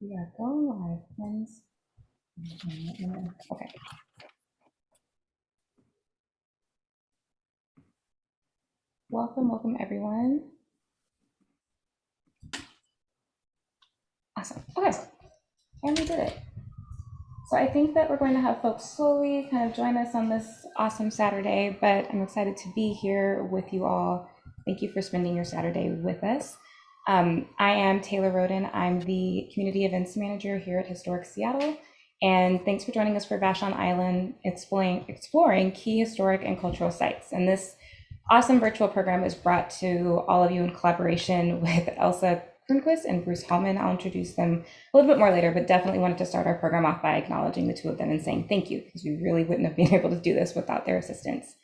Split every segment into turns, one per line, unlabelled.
We are going live, friends. Okay. Welcome, everyone. Awesome. Okay. And we did it. So I think that we're going to have folks slowly kind of join us on this awesome Saturday, but I'm excited to be here with you all. Thank you for spending your Saturday with us. I am Taylor Roden. I'm the Community Events Manager here at Historic Seattle. And thanks for joining us for Vashon Island, exploring key historic and cultural sites. And this awesome virtual program is brought to all of you in collaboration with Elsa and Bruce Hallman. I'll introduce them a little bit more later, but definitely wanted to start our program off by acknowledging the two of them and saying thank you, because we really wouldn't have been able to do this without their assistance.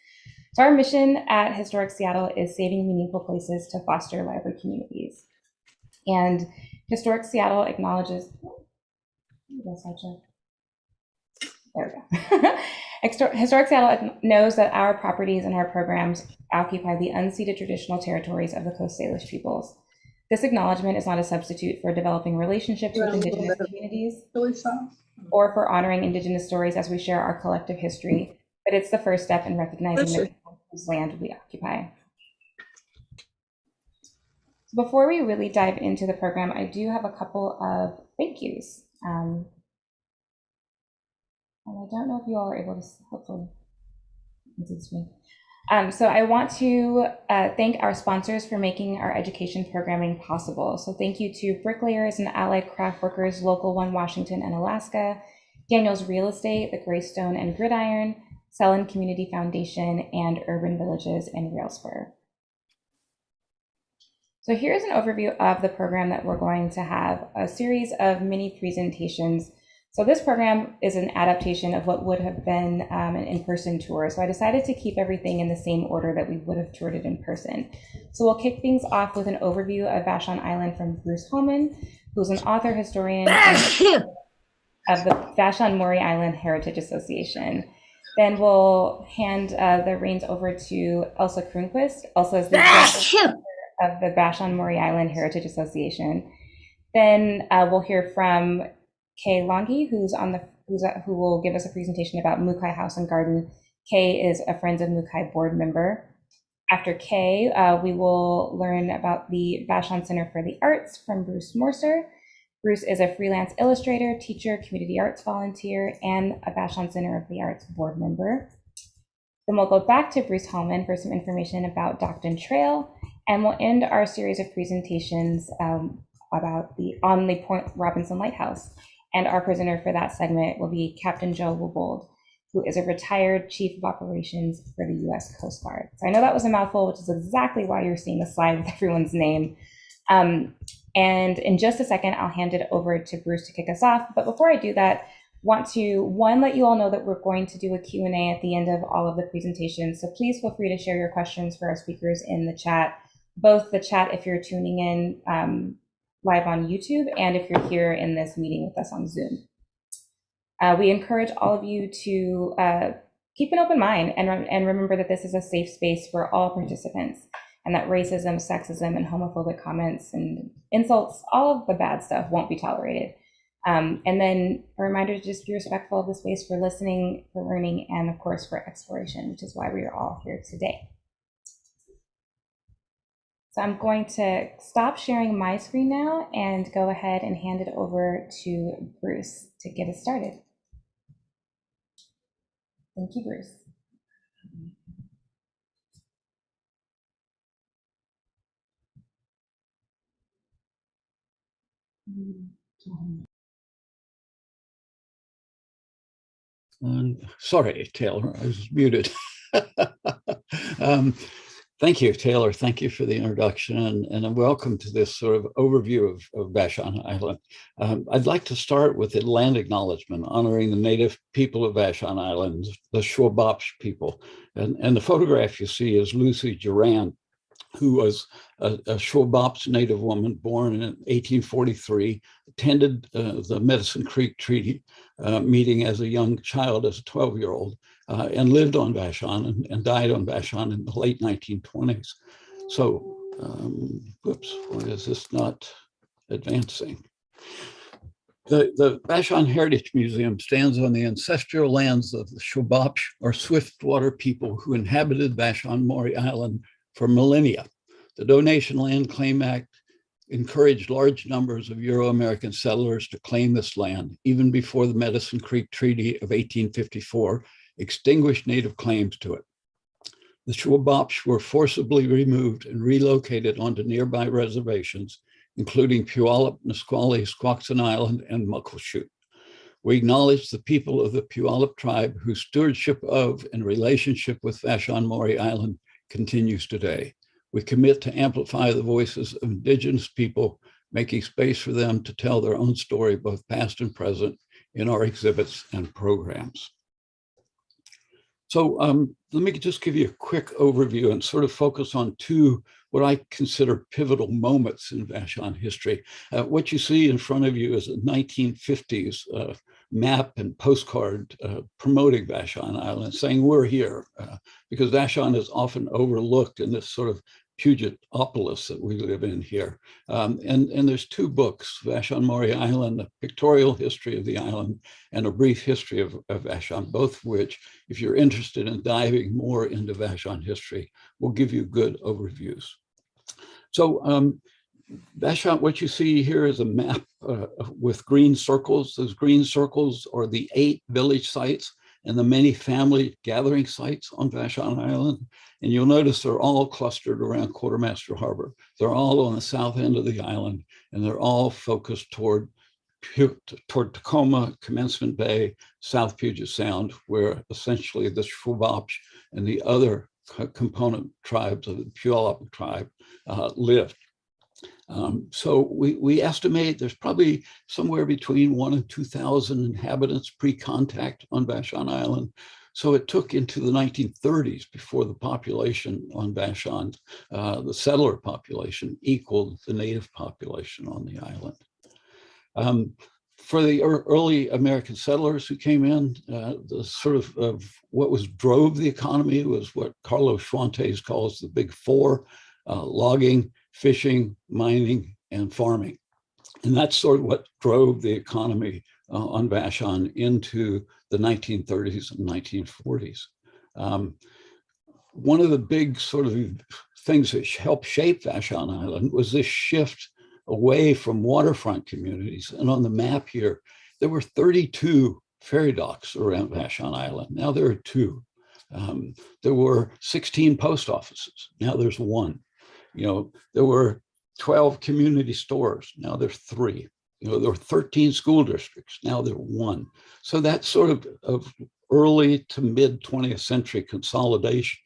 So our mission at Historic Seattle is saving meaningful places to foster lively communities. And Historic Seattle acknowledges, there we go. Historic Seattle knows that our properties and our programs occupy the unceded traditional territories of the Coast Salish peoples. This acknowledgement is not a substitute for developing relationships with Indigenous communities or for honoring Indigenous stories as we share our collective history, but it's the first step in recognizing the people whose land we occupy. So before we really dive into the program, I do have a couple of thank yous. And I don't know if you all are able to, hopefully, it's me. So I want to thank our sponsors for making our education programming possible. So thank you to Bricklayers and Allied Craft Workers, Local 1 Washington and Alaska, Daniels Real Estate, the Greystone and Gridiron, Selland Community Foundation, and Urban Villages in Railspur. So here's an overview of the program that we're going to have, a series of mini presentations. So this program is an adaptation of what would have been an in-person tour. So I decided to keep everything in the same order that we would have toured it in person. So we'll kick things off with an overview of Vashon Island from Bruce Hallman, who's an author, historian of the Vashon Maury Island Heritage Association. Then we'll hand the reins over to Elsa Kronquist. Elsa is the director of the Vashon Maury Island Heritage Association. Then we'll hear from Kay Longi, who will give us a presentation about Mukai House and Garden. Kay is a Friends of Mukai board member. After Kay, we will learn about the Vashon Center for the Arts from Bruce Morser. Bruce is a freelance illustrator, teacher, community arts volunteer, and a Vashon Center of the Arts board member. Then we'll go back to Bruce Hallman for some information about Burton Trail, and we'll end our series of presentations about on the Point Robinson Lighthouse. And our presenter for that segment will be Captain Joe Wobold, who is a retired Chief of Operations for the U.S. Coast Guard. So I know that was a mouthful, which is exactly why you're seeing the slide with everyone's name. And in just a second, I'll hand it over to Bruce to kick us off. But before I do that, want to, one, let you all know that we're going to do a Q&A at the end of all of the presentations. So please feel free to share your questions for our speakers in the chat, both the chat if you're tuning in live on YouTube, and if you're here in this meeting with us on Zoom. We encourage all of you to keep an open mind and remember that this is a safe space for all participants, and that racism, sexism, and homophobic comments and insults, all of the bad stuff, won't be tolerated. And then a reminder to just be respectful of the space for listening, for learning, and of course for exploration, which is why we are all here today. So I'm going to stop sharing my screen now and go ahead and hand it over to Bruce to get us started. Thank you, Bruce.
Sorry, Taylor, I was muted. Thank you, Taylor. Thank you for the introduction, and welcome to this sort of overview of Vashon Island. I'd like to start with a land acknowledgement honoring the native people of Vashon Island, the Shwabopsh people. And the photograph you see is Lucy Duran, who was a Shwabopsh native woman born in 1843, attended the Medicine Creek Treaty meeting as a young child, as a 12-year-old, and lived on Vashon and died on Vashon in the late 1920s. So, whoops, why is this not advancing? The Vashon Heritage Museum stands on the ancestral lands of the Shwabopsh, or Swiftwater people who inhabited Vashon Maury Island for millennia. The Donation Land Claim Act encouraged large numbers of Euro-American settlers to claim this land, even before the Medicine Creek Treaty of 1854 extinguished native claims to it. The Shwabopsh were forcibly removed and relocated onto nearby reservations, including Puyallup, Nisqually, Squaxin Island, and Muckleshoot. We acknowledge the people of the Puyallup tribe whose stewardship of and relationship with Vashon Maury Island continues today. We commit to amplify the voices of Indigenous people, making space for them to tell their own story, both past and present, in our exhibits and programs. So let me just give you a quick overview and sort of focus on two what I consider pivotal moments in Vashon history. What you see in front of you is a 1950s map and postcard promoting Vashon Island, saying we're here, because Vashon is often overlooked in this sort of Pugetopolis that we live in here. And there's two books, Vashon Maury Island, a pictorial history of the island, and a brief history of Vashon, both of which, if you're interested in diving more into Vashon history, will give you good overviews. So Vashon, what you see here is a map with green circles. Those green circles are the 8 village sites and the many family gathering sites on Vashon Island. And you'll notice they're all clustered around Quartermaster Harbor. They're all on the south end of the island, and they're all focused toward Tacoma, Commencement Bay, South Puget Sound, where essentially the Shwabopsh and the other component tribes of the Puyallup tribe lived. So we estimate there's probably somewhere between 1,000 and 2,000 inhabitants pre-contact on Vashon Island. So it took into the 1930s before the population on Vashon, the settler population, equaled the native population on the island. For the early American settlers who came in, the sort of what drove the economy was what Carlos Fuentes calls the Big Four: logging, fishing, mining, and farming. And that's sort of what drove the economy on Vashon into the 1930s and 1940s. One of the big sort of things that helped shape Vashon Island was this shift away from waterfront communities. And on the map here, there were 32 ferry docks around Vashon Island. Now there are 2. There were 16 post offices. Now there's 1. There were 12 community stores. Now there's 3. There were 13 school districts. Now there are 1. So that sort of early to mid 20th century consolidation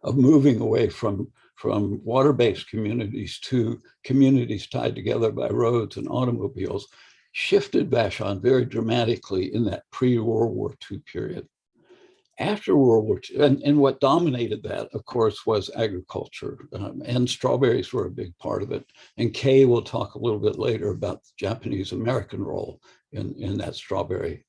of moving away from water-based communities to communities tied together by roads and automobiles shifted Vashon very dramatically in that pre-World War II period. After World War II, and what dominated that, of course, was agriculture, and strawberries were a big part of it. And Kay will talk a little bit later about the Japanese-American role in that strawberry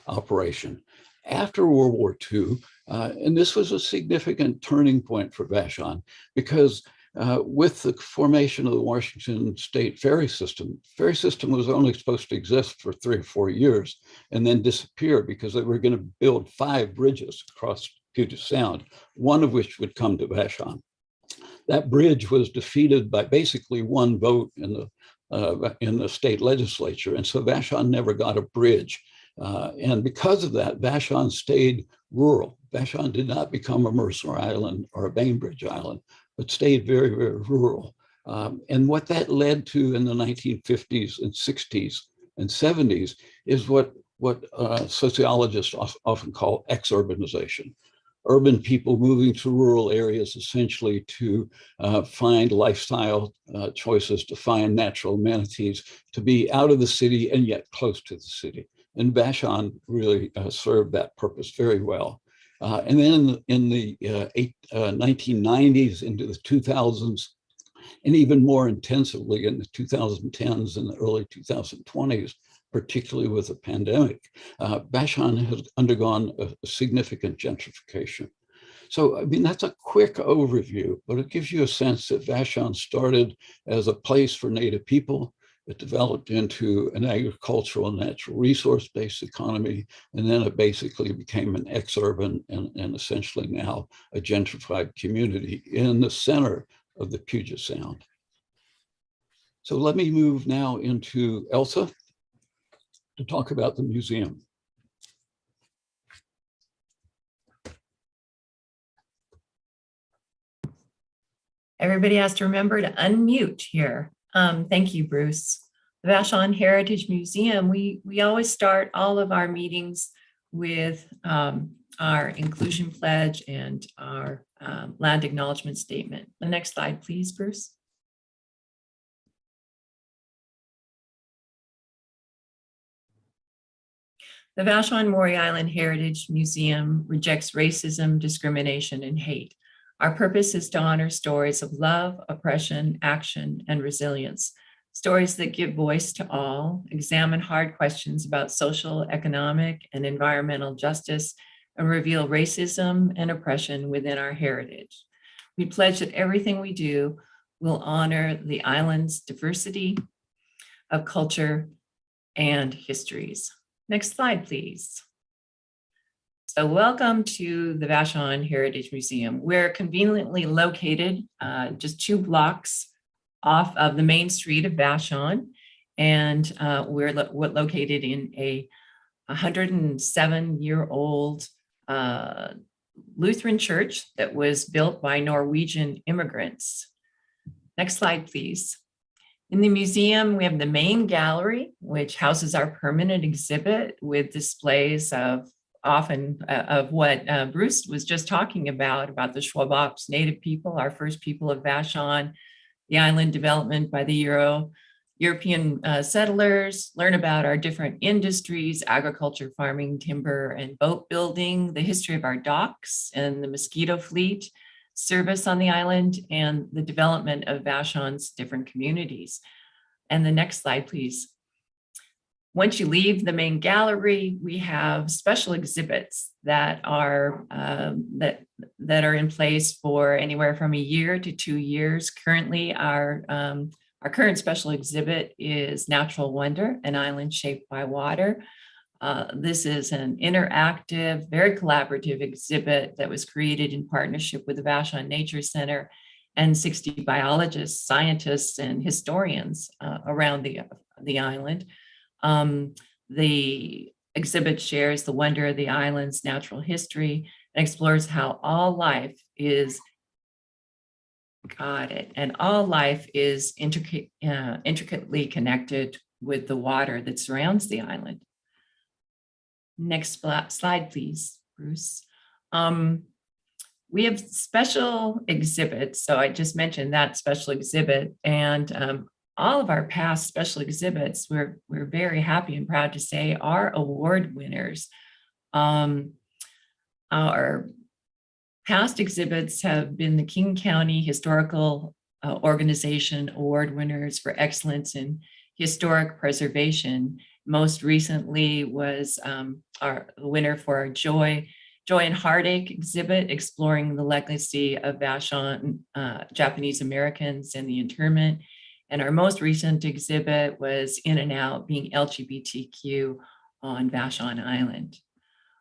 operation. After World War II, and this was a significant turning point for Vashon, because with the formation of the Washington State ferry system was only supposed to exist for 3 or 4 years and then disappear, because they were going to build 5 bridges across Puget Sound, one of which would come to Vashon. That bridge was defeated by basically 1 vote in the state legislature, and so Vashon never got a bridge. And because of that, Vashon stayed rural. Vashon did not become a Mercer Island or a Bainbridge Island, but stayed very, very rural. And what that led to in the 1950s and 60s and 70s is what sociologists often call exurbanization. Urban people moving to rural areas essentially to find lifestyle choices, to find natural amenities, to be out of the city and yet close to the city. And Vashon really served that purpose very well. And then in the 1990s into the 2000s, and even more intensively in the 2010s and the early 2020s, particularly with the pandemic, Vashon has undergone a significant gentrification. So, I mean, that's a quick overview, but it gives you a sense that Vashon started as a place for Native people. It developed into an agricultural and natural resource-based economy, and then it basically became an ex-urban and essentially now a gentrified community in the center of the Puget Sound. So let me move now into Elsa to talk about the museum.
Everybody has to remember to unmute here. Thank you, Bruce. The Vashon Heritage Museum, we always start all of our meetings with our inclusion pledge and our land acknowledgement statement. The next slide, please, Bruce. The Vashon Maury Island Heritage Museum rejects racism, discrimination, and hate. Our purpose is to honor stories of love, oppression, action, and resilience. Stories that give voice to all, examine hard questions about social, economic, and environmental justice, and reveal racism and oppression within our heritage. We pledge that everything we do will honor the island's diversity of culture and histories. Next slide, please. So welcome to the Vashon Heritage Museum. We're conveniently located just 2 blocks off of the main street of Vashon, and we're located in a 107-year-old Lutheran church that was built by Norwegian immigrants. Next slide, please. In the museum, we have the main gallery, which houses our permanent exhibit with displays of what Bruce was just talking about the Shwabop's native people, our first people of Vashon, the island development by the European settlers, learn about our different industries, agriculture, farming, timber, and boat building, the history of our docks and the mosquito fleet service on the island, and the development of Vashon's different communities. And the next slide, please. Once you leave the main gallery, we have special exhibits that are in place for anywhere from a year to 2 years. Currently, our current special exhibit is Natural Wonder, an island shaped by water. This is an interactive, very collaborative exhibit that was created in partnership with the Vashon Nature Center and 60 biologists, scientists, and historians around the island. The exhibit shares the wonder of the island's natural history and explores how all life is intricately connected with the water that surrounds the island. Next slide, please, Bruce. We have special exhibits. So I just mentioned that special exhibit, and all of our past special exhibits, we're very happy and proud to say, are award winners. Our past exhibits have been the King County Historical Organization Award winners for excellence in historic preservation. Most recently was our winner for our Joy and Heartache exhibit, exploring the legacy of Vashon Japanese Americans and the internment. And our most recent exhibit was In and Out, being LGBTQ on Vashon Island.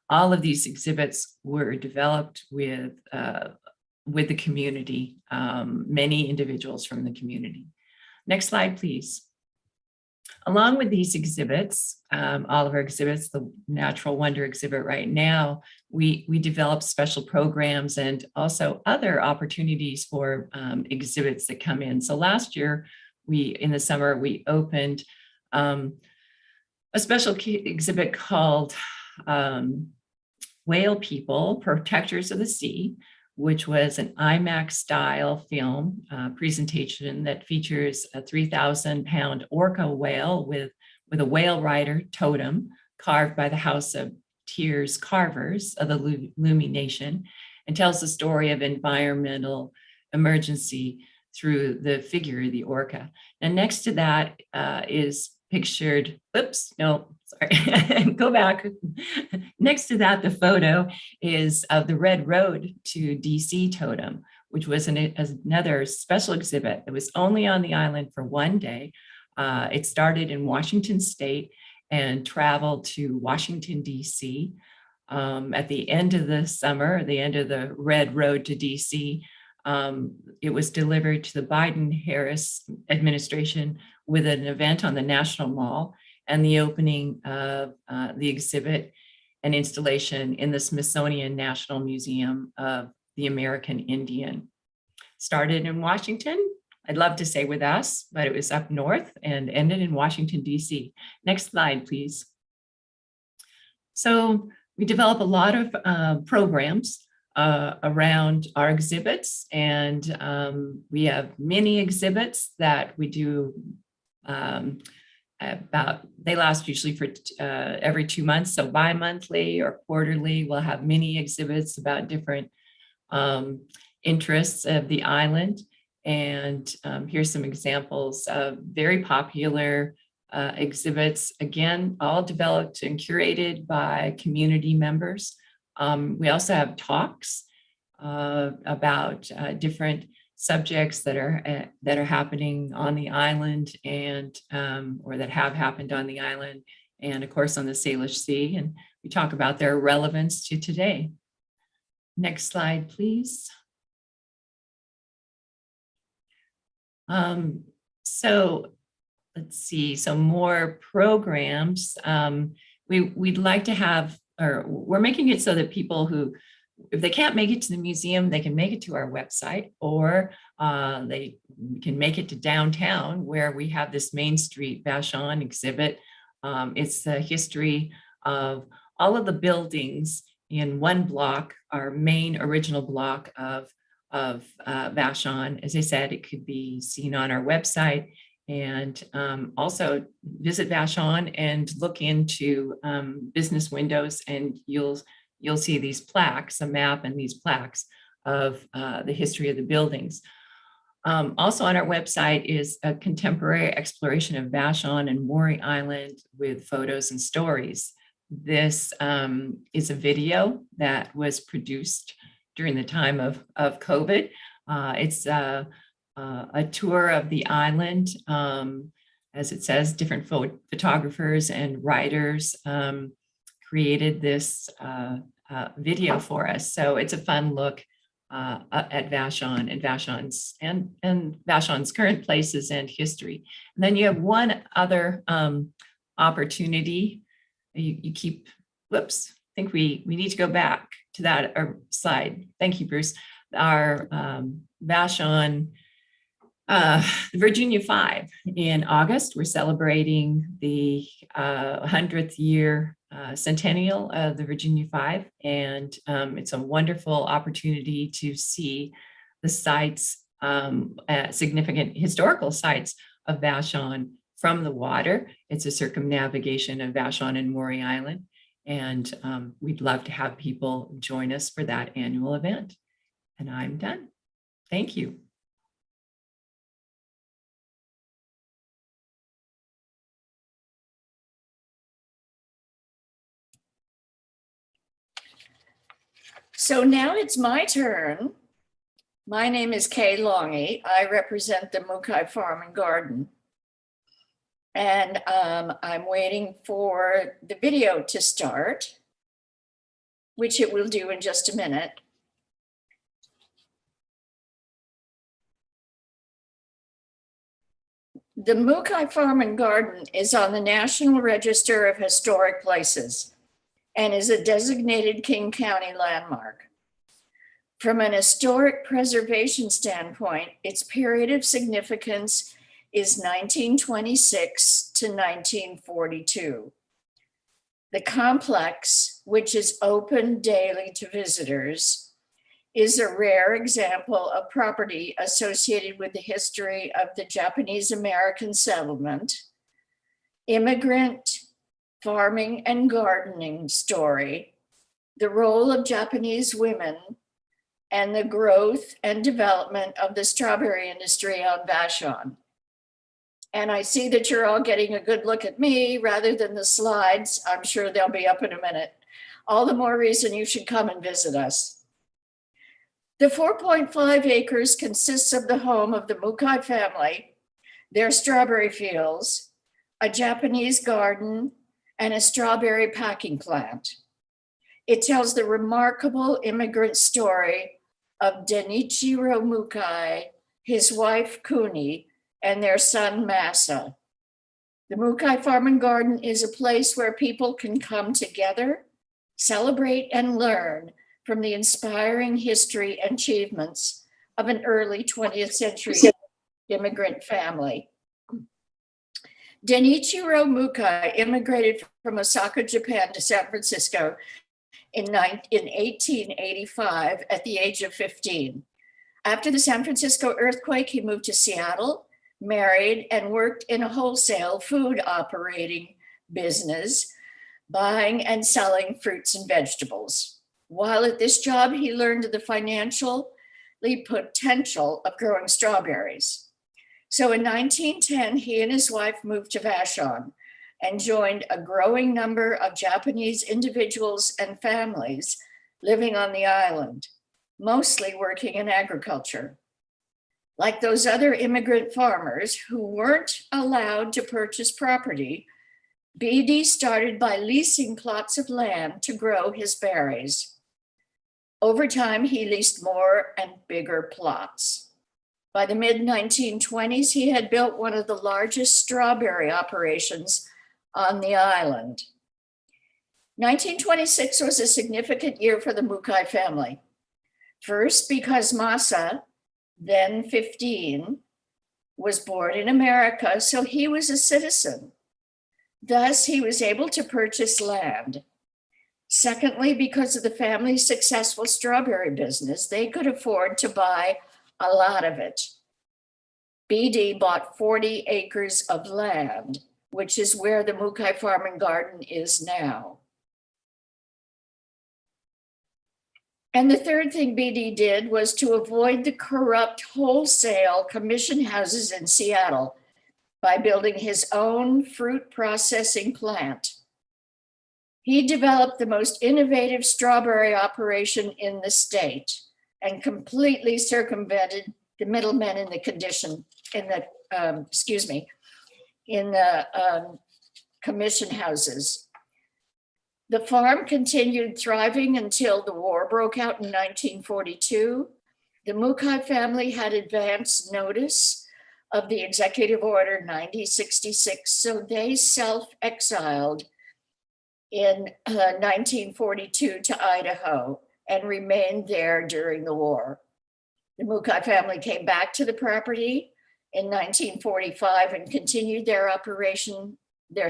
All of these exhibits were developed with the community, many individuals from the community. Next slide, please. Along with these exhibits, all of our exhibits, the Natural Wonder exhibit right now, we develop special programs and also other opportunities for exhibits that come in. So last year, in the summer, we opened a special exhibit called Whale People, Protectors of the Sea, which was an IMAX style film presentation that features a 3,000-pound orca whale with a whale rider totem carved by the House of Tears carvers of the Lumi Nation, and tells the story of environmental emergency through the figure of the orca. And next to that is pictured, go back. Next to that, the photo is of the Red Road to DC Totem, which was another special exhibit. It was only on the island for one day. It started in Washington State and traveled to Washington, DC. At the end of the summer, the end of the Red Road to DC, it was delivered to the Biden-Harris administration with an event on the National Mall and the opening of the exhibit and installation in the Smithsonian National Museum of the American Indian. Started in Washington, I'd love to say with us, but it was up north and ended in Washington, DC. Next slide, please. So we develop a lot of programs around our exhibits, and we have many exhibits that we do they last usually for every 2 months, so bi-monthly or quarterly. We'll have many exhibits about different interests of the island. And here's some examples of very popular exhibits, again, all developed and curated by community members. We also have talks about different subjects that are happening on the island and or that have happened on the island, and of course on the Salish Sea, and we talk about their relevance to today. Next slide, please. So let's see, some more programs. We'd like to have, or we're making it so that people who, if they can't make it to the museum, they can make it to our website, or they can make it to downtown where we have this Main Street Vashon exhibit. It's the history of all of the buildings in one block, our main original block of Vashon. As I said, it could be seen on our website, and also visit Vashon and look into business windows, and you'll see these plaques, a map and these plaques of the history of the buildings. Also on our website is a contemporary exploration of Vashon and Maury Island with photos and stories. This is a video that was produced during the time of COVID. It's a tour of the island. As it says, different photographers and writers created this video for us. So it's a fun look at Vashon and Vashon's current places and history. And then you have one other opportunity. You keep, whoops, I think we need to go back to that slide. Thank you, Bruce. Our Vashon, Virginia 5 in August, we're celebrating the 100th year centennial of the Virginia 5, and it's a wonderful opportunity to see the sites, significant historical sites of Vashon from the water. It's a circumnavigation of Vashon and Maury Island, and we'd love to have people join us for that annual event. And I'm done. Thank you.
So now it's my turn. My name is Kay Longy. I represent the Mukai Farm and Garden. And I'm waiting for the video to start, which it will do in just a minute. The Mukai Farm and Garden is on the National Register of Historic Places and is a designated King County landmark. From an historic preservation standpoint, its period of significance is 1926 to 1942. The complex, which is open daily to visitors, is a rare example of property associated with the history of the Japanese American settlement, immigrant, farming and gardening story, the role of Japanese women, and the growth and development of the strawberry industry on Vashon. And I see that you're all getting a good look at me rather than the slides. I'm sure they'll be up in a minute. All the more reason you should come and visit us. The 4.5 acres consists of the home of the Mukai family, their strawberry fields, a Japanese garden, and a strawberry packing plant. It tells the remarkable immigrant story of Denichiro Mukai, his wife Kuni, and their son Masa. The Mukai Farm and Garden is a place where people can come together, celebrate, and learn from the inspiring history and achievements of an early 20th century immigrant family. Denichiro Mukai immigrated from Osaka, Japan to San Francisco in 1885 at the age of 15. After the San Francisco earthquake, he moved to Seattle, married, and worked in a wholesale food operating business, buying and selling fruits and vegetables. While at this job, he learned the financial potential of growing strawberries. So in 1910, he and his wife moved to Vashon and joined a growing number of Japanese individuals and families living on the island, mostly working in agriculture. Like those other immigrant farmers who weren't allowed to purchase property, BD started by leasing plots of land to grow his berries. Over time, he leased more and bigger plots. By the mid-1920s, he had built one of the largest strawberry operations on the island. 1926 was a significant year for the Mukai family. First, because Masa, then 15, was born in America, so he was a citizen. Thus, he was able to purchase land. Secondly, because of the family's successful strawberry business, they could afford to buy a lot of it. BD bought 40 acres of land, which is where the Mukai Farm and Garden is now. And the third thing BD did was to avoid the corrupt wholesale commission houses in Seattle by building his own fruit processing plant. He developed the most innovative strawberry operation in the state and completely circumvented the middlemen in the commission houses. The farm continued thriving until the war broke out in 1942. The Mukai family had advance notice of the Executive Order 9066, so they self-exiled in 1942 to Idaho and remained there during the war. The Mukai family came back to the property in 1945 and continued their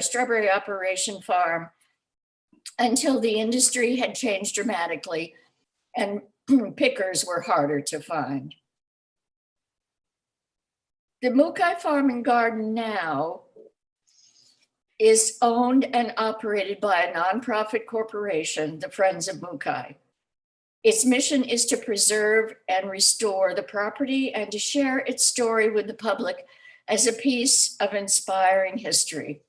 strawberry operation farm until the industry had changed dramatically and pickers were harder to find. The Mukai Farm and Garden now is owned and operated by a nonprofit corporation, the Friends of Mukai. Its mission is to preserve and restore the property and to share its story with the public as a piece of inspiring history.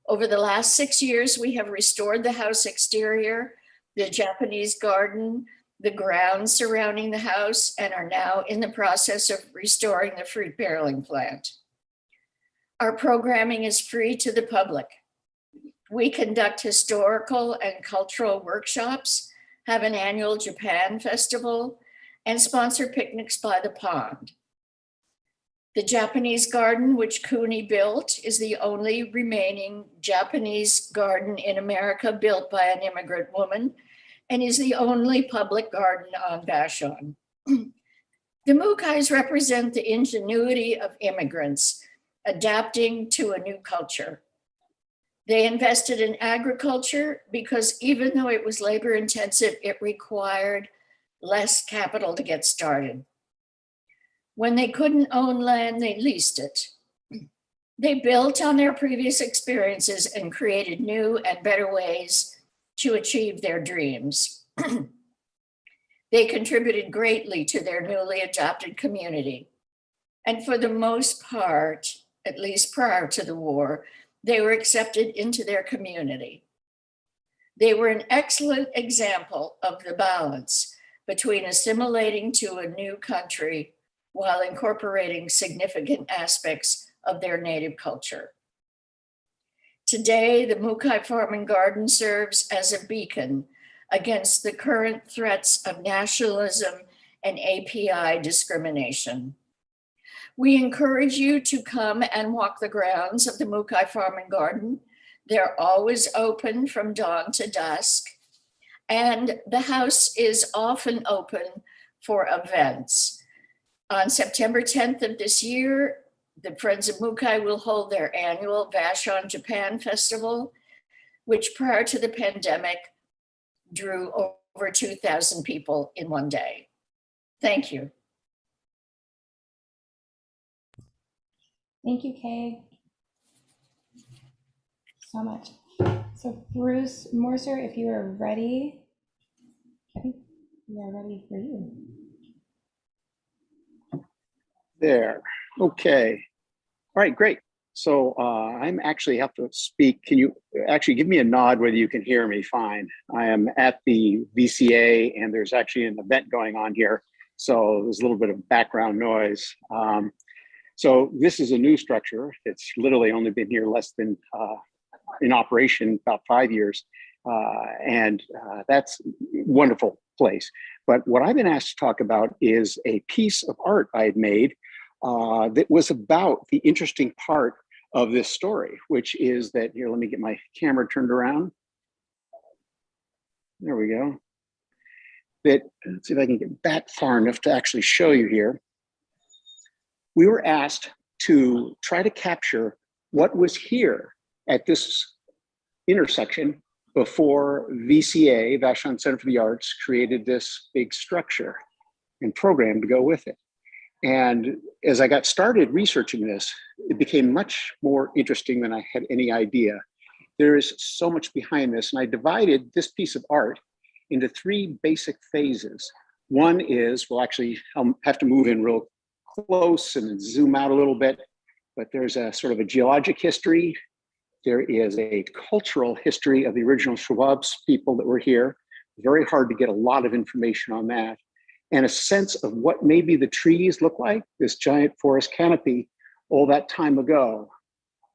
Over the last 6 years, we have restored the house exterior, the Japanese garden, the grounds surrounding the house, and are now in the process of restoring the fruit barreling plant. Our programming is free to the public. We conduct historical and cultural workshops, have an annual Japan festival, and sponsor picnics by the pond. The Japanese garden, which Kuni built, is the only remaining Japanese garden in America built by an immigrant woman and is the only public garden on Vashon. The Mukais represent the ingenuity of immigrants adapting to a new culture. They invested in agriculture because even though it was labor intensive, it required less capital to get started. When they couldn't own land, they leased it. They built on their previous experiences and created new and better ways to achieve their dreams. They contributed greatly to their newly adopted community. And for the most part, at least prior to the war, they were accepted into their community. They were an excellent example of the balance between assimilating to a new country while incorporating significant aspects of their native culture. Today, the Mukai Farm and Garden serves as a beacon against the current threats of nationalism and API discrimination. We encourage you to come and walk the grounds of the Mukai Farm and Garden. They're always open from dawn to dusk, and the house is often open for events. On September 10th of this year, the Friends of Mukai will hold their annual Vashon Japan Festival, which prior to the pandemic drew over 2,000 people in one day. Thank you.
Thank you, Kay, so much. So Bruce Morser, if you are ready, I think we are ready for you.
There. Okay. All right, great. So I'm actually have to speak. Can you actually give me a nod whether you can hear me fine? I am at the VCA and there's actually an event going on here. So there's a little bit of background noise. So this is a new structure. It's literally only been here less than in operation about 5 years. And that's a wonderful place. But what I've been asked to talk about is a piece of art I had made that was about the interesting part of this story, which is that, here, let me get my camera turned around. There we go. That, let's see if I can get back far enough to actually show you here. We were asked to try to capture what was here at this intersection before VCA, Vashon Center for the Arts, created this big structure and program to go with it. And as I got started researching this, it became much more interesting than I had any idea. There is so much behind this, and I divided this piece of art into 3 basic phases. One is, well, actually, I'll have to move in real close and zoom out a little bit, but there's a sort of a geologic history. There is a cultural history of the original Shwabs people that were here. Very hard to get a lot of information on that. And a sense of what maybe the trees look like, this giant forest canopy, all that time ago.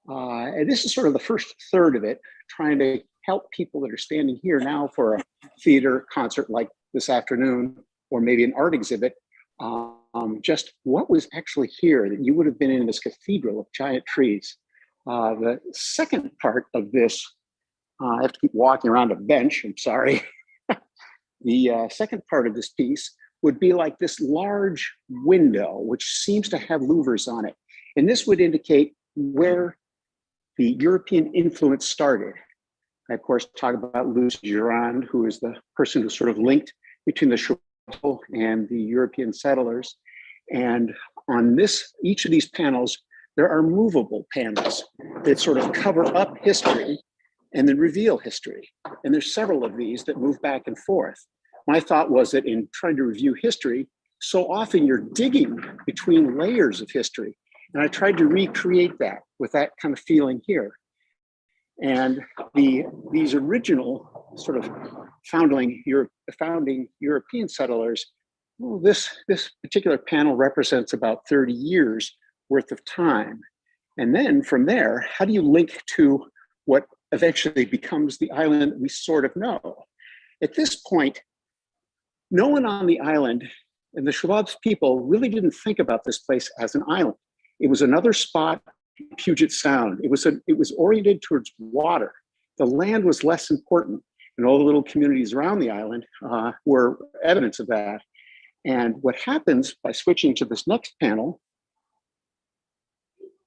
And this is sort of the first third of it, trying to help people that are standing here now for a theater concert like this afternoon, or maybe an art exhibit, just what was actually here that you would have been in this cathedral of giant trees. The second part of this, I have to keep walking around a bench, I'm sorry. The second part of this piece would be like this large window, which seems to have louvers on it. And this would indicate where the European influence started. I, of course, talk about Louis Girard, who is the person who sort of linked between the Shwabs and the European settlers. And on this, each of these panels, there are movable panels that sort of cover up history and then reveal history. And there's several of these that move back and forth. My thought was that in trying to review history, so often you're digging between layers of history. And I tried to recreate that with that kind of feeling here. And these original sort of founding European settlers, well, this particular panel represents about 30 years worth of time. And then from there, how do you link to what eventually becomes the island we sort of know? At this point, no one on the island, and the Shwabs people really didn't think about this place as an island. It was another spot, Puget Sound. It was oriented towards water. The land was less important, and all the little communities around the island were evidence of that. And what happens by switching to this next panel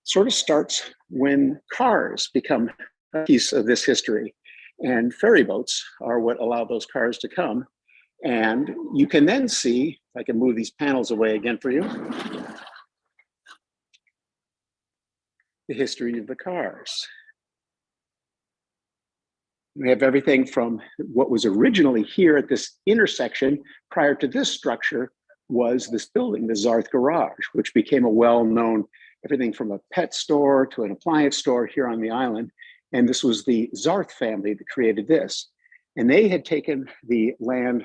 sort of starts when cars become a piece of this history. And ferry boats are what allow those cars to come. And you can then see, if I can move these panels away again for you, the history of the cars. We have everything from what was originally here at this intersection prior to this structure was this building, the Zarth Garage, which became a well-known, everything from a pet store to an appliance store here on the island. And this was the Zarth family that created this. And they had taken the land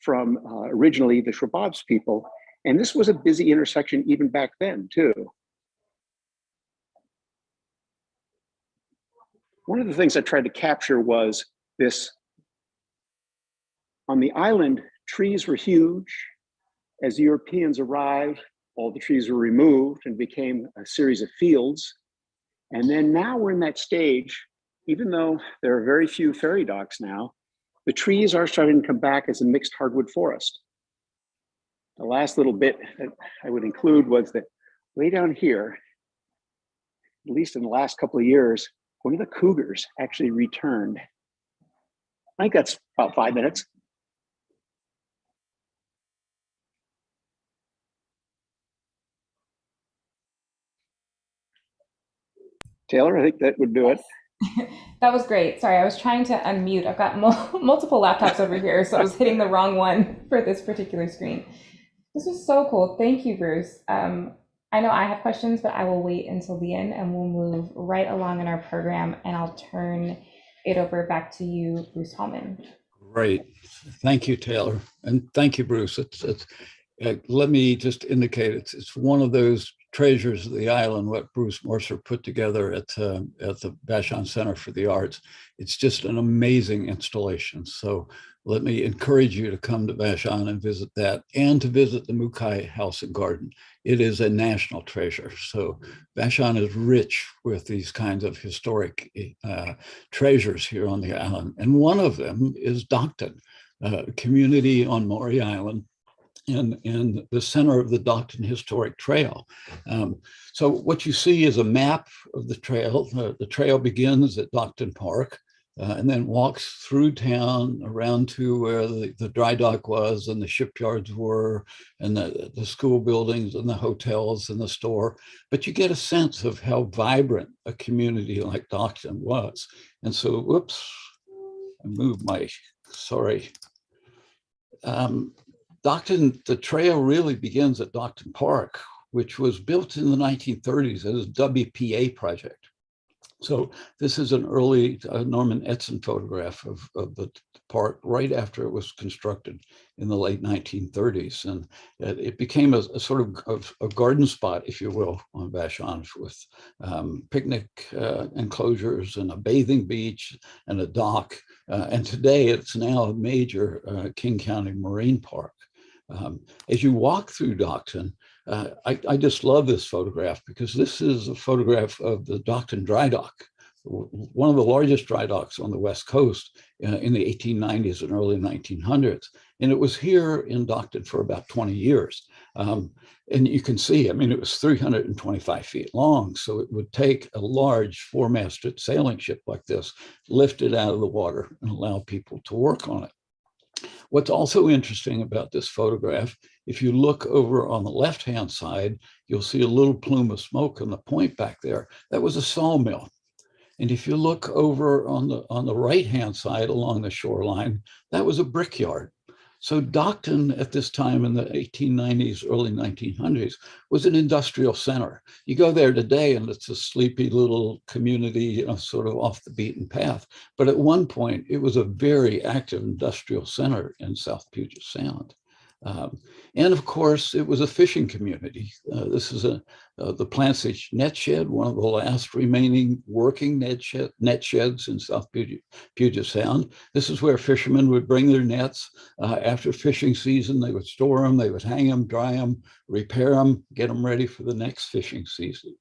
from originally the Shwabs people. And this was a busy intersection even back then too. one of the things I tried to capture was this. On the island, trees were huge. As Europeans arrived, all the trees were removed and became a series of fields. And then now we're in that stage, even though there are very few ferry docks now, the trees are starting to come back as a mixed hardwood forest. The last little bit that I would include was that way down here, at least in the last couple of years, one of the cougars actually returned. I think that's about 5 minutes. Taylor, I think that would do it.
That was great. Sorry, I was trying to unmute. I've got multiple laptops over here, so I was hitting the wrong one for this particular screen. This was so cool. Thank you, Bruce. I know I have questions, but I will wait until the end and we'll move right along in our program, and I'll turn it over back to you, Bruce Hallman.
Great. Thank you, Taylor. And thank you, Bruce. Let me just indicate it's one of those treasures of the island, what Bruce Mercer put together at the Vashon Center for the Arts. It's just an amazing installation. So let me encourage you to come to Vashon and visit that, and to visit the Mukai House and Garden. It is a national treasure. So Vashon is rich with these kinds of historic treasures here on the island. And one of them is Dockton, a community on Maury Island, in the center of the Dockton Historic Trail. So what you see is a map of the trail. The trail begins at Dockton Park and then walks through town around to where the dry dock was and the shipyards were, and the school buildings and the hotels and the store. But you get a sense of how vibrant a community like Dockton was. And so, whoops, I moved my, sorry. Dockton, the trail really begins at Dockton Park, which was built in the 1930s as a WPA project. So this is an early Norman Edson photograph of the park right after it was constructed in the late 1930s. And it became a sort of a garden spot, if you will, on Vashon, with picnic enclosures and a bathing beach and a dock. And today it's now a major King County Marine Park. As you walk through Dockton, I just love this photograph because this is a photograph of the Dockton Dry Dock, one of the largest dry docks on the West Coast in the 1890s and early 1900s. And it was here in Dockton for about 20 years. And you can see, I mean, it was 325 feet long. So it would take a large four-masted sailing ship like this, lift it out of the water and allow people to work on it. What's also interesting about this photograph, if you look over on the left-hand side, you'll see a little plume of smoke on the point back there. That was a sawmill. And if you look over on the right-hand side along the shoreline, that was a brickyard. So Dockton at this time in the 1890s, early 1900s, was an industrial center. You go there today and it's a sleepy little community, you know, sort of off the beaten path. But at one point, it was a very active industrial center in South Puget Sound. And of course, it was a fishing community. This is the Plansage Net Shed, one of the last remaining working net sheds in South Puget Sound. This is where fishermen would bring their nets. After fishing season, they would store them, they would hang them, dry them, repair them, get them ready for the next fishing season.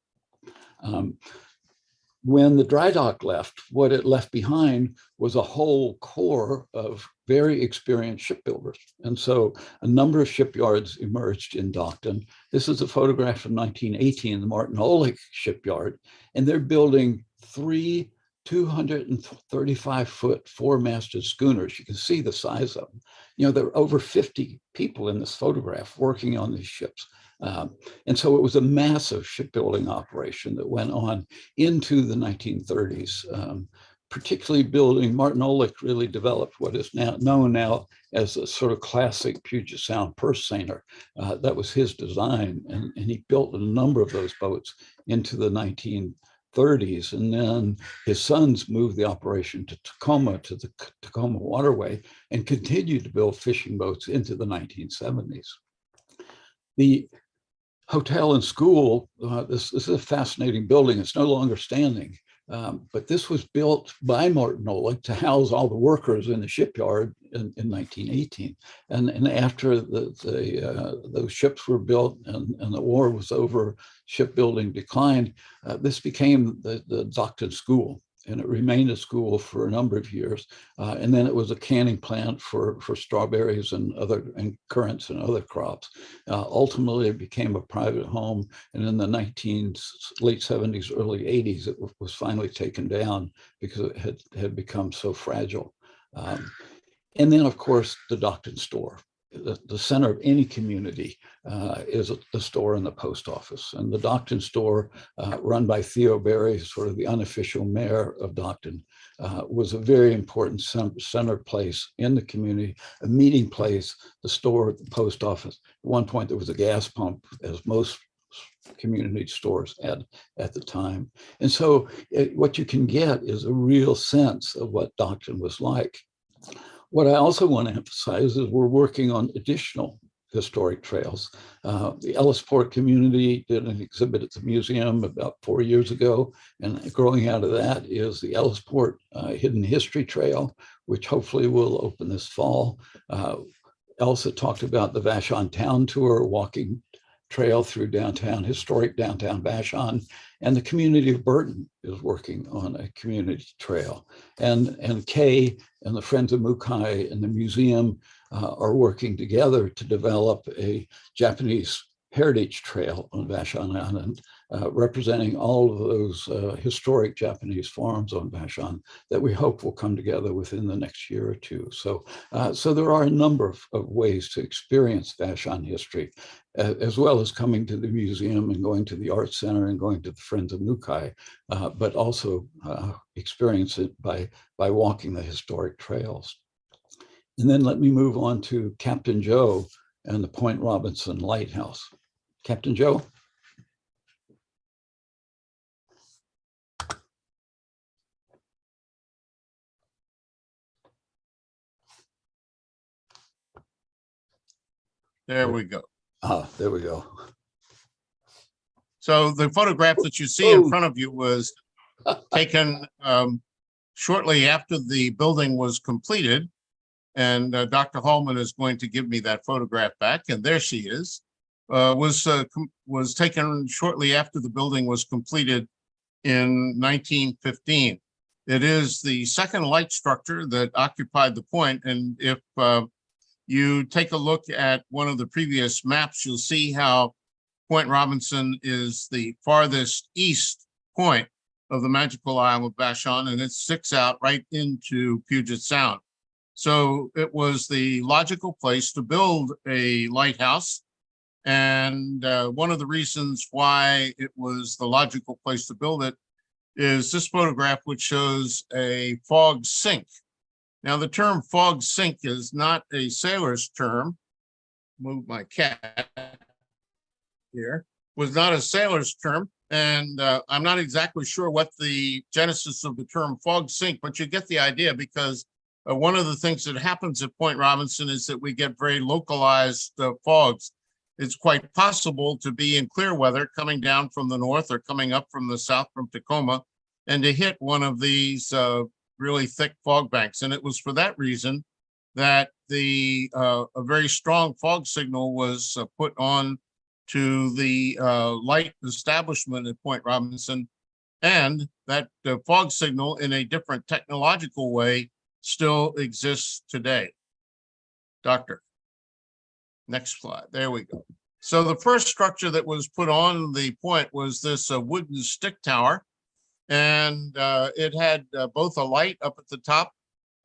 When the dry dock left, what it left behind was a whole core of very experienced shipbuilders. And so a number of shipyards emerged in Dockton. This is a photograph from 1918, the Martin Holick shipyard, and they're building 3 235-foot four-masted schooners. You can see the size of them. You know, there are over 50 people in this photograph working on these ships. And so it was a massive shipbuilding operation that went on into the 1930s, particularly building. Martin Holick really developed what is now known as a sort of classic Puget Sound purse seiner. That was his design, and he built a number of those boats into the 1930s. And then his sons moved the operation to Tacoma, to the Tacoma Waterway, and continued to build fishing boats into the 1970s. The hotel and school, this is a fascinating building. It's no longer standing. But this was built by Martin Holick to house all the workers in the shipyard in 1918. And after those ships were built and the war was over, shipbuilding declined, this became the Docton School. And it remained a school for a number of years. And then it was a canning plant for strawberries and currants and other crops. Ultimately, it became a private home. And in the late 70s, early 80s, it was finally taken down because it had become so fragile. And then, of course, the Docton store. The center of any community is the store and the post office. And the Docton store, run by Theo Berry, sort of the unofficial mayor of Docton, was a very important center place in the community, a meeting place, the store, the post office. At one point, there was a gas pump, as most community stores had at the time. And so what you can get is a real sense of what Docton was like. What I also want to emphasize is we're working on additional historic trails. The Ellisport community did an exhibit at the museum about 4 years ago, and growing out of that is the Ellisport Hidden History Trail, which hopefully will open this fall. Ellis had talked about the Vashon Town Tour, walking trail through historic downtown Vashon, and the community of Burton is working on a community trail. And Kay and the Friends of Mukai and the museum are working together to develop a Japanese heritage trail on Vashon Island, representing all of those historic Japanese farms on Vashon that we hope will come together within the next year or two. So there are a number of ways to experience Vashon history, as well as coming to the museum and going to the art center and going to the Friends of Mukai, but also experience it by walking the historic trails. And then let me move on to Captain Joe and the Point Robinson Lighthouse. Captain Joe.
There we go.
There we go.
So the photograph that you see in front of you was taken shortly after the building was completed. And Dr. Hallman is going to give me that photograph back. And there she is. Was taken shortly after the building was completed in 1915. It is the second light structure that occupied the point. And if you take a look at one of the previous maps, you'll see how Point Robinson is the farthest east point of the magical Isle of Vashon, and it sticks out right into Puget Sound. So it was the logical place to build a lighthouse. And one of the reasons why it was the logical place to build it is this photograph, which shows a fog sink. Now, the term fog sink is not a sailor's term. Move my cat here. Was not a sailor's term. And I'm not exactly sure what the genesis of the term fog sink, but you get the idea, because one of the things that happens at Point Robinson is that we get very localized fogs. It's quite possible to be in clear weather coming down from the north or coming up from the south from Tacoma and to hit one of these really thick fog banks. And it was for that reason that a very strong fog signal was put on to the light establishment at Point Robinson, and that fog signal in a different technological way still exists today. Doctor. Next slide. There we go. So the first structure that was put on the point was this wooden stick tower. And it had both a light up at the top,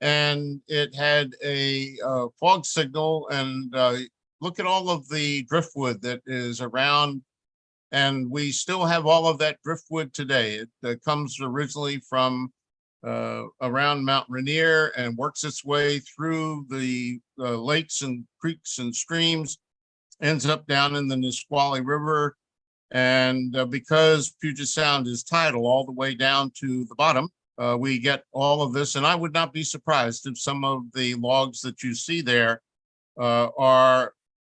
and it had a fog signal. And look at all of the driftwood that is around. And we still have all of that driftwood today. It comes originally from around Mount Rainier and works its way through the lakes and creeks and streams, ends up down in the Nisqually River. And because Puget Sound is tidal all the way down to the bottom, we get all of this. And I would not be surprised if some of the logs that you see there are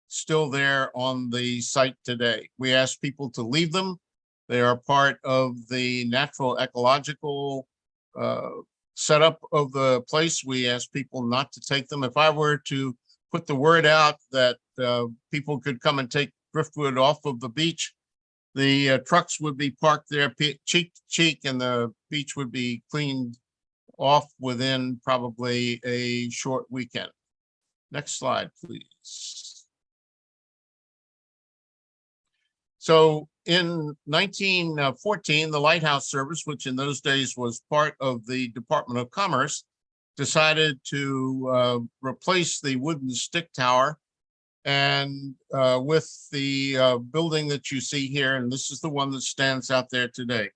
still there on the site today. We ask people to leave them They are part of the natural ecological setup of the place. We ask people not to take them. If I were to put the word out that people could come and take driftwood off of the beach, the trucks would be parked there cheek to cheek, and the beach would be cleaned off within probably a short weekend. Next slide, please. So in 1914, the Lighthouse Service, which in those days was part of the Department of Commerce, decided to replace the wooden stick tower and with the building that you see here, and this is the one that stands out there today,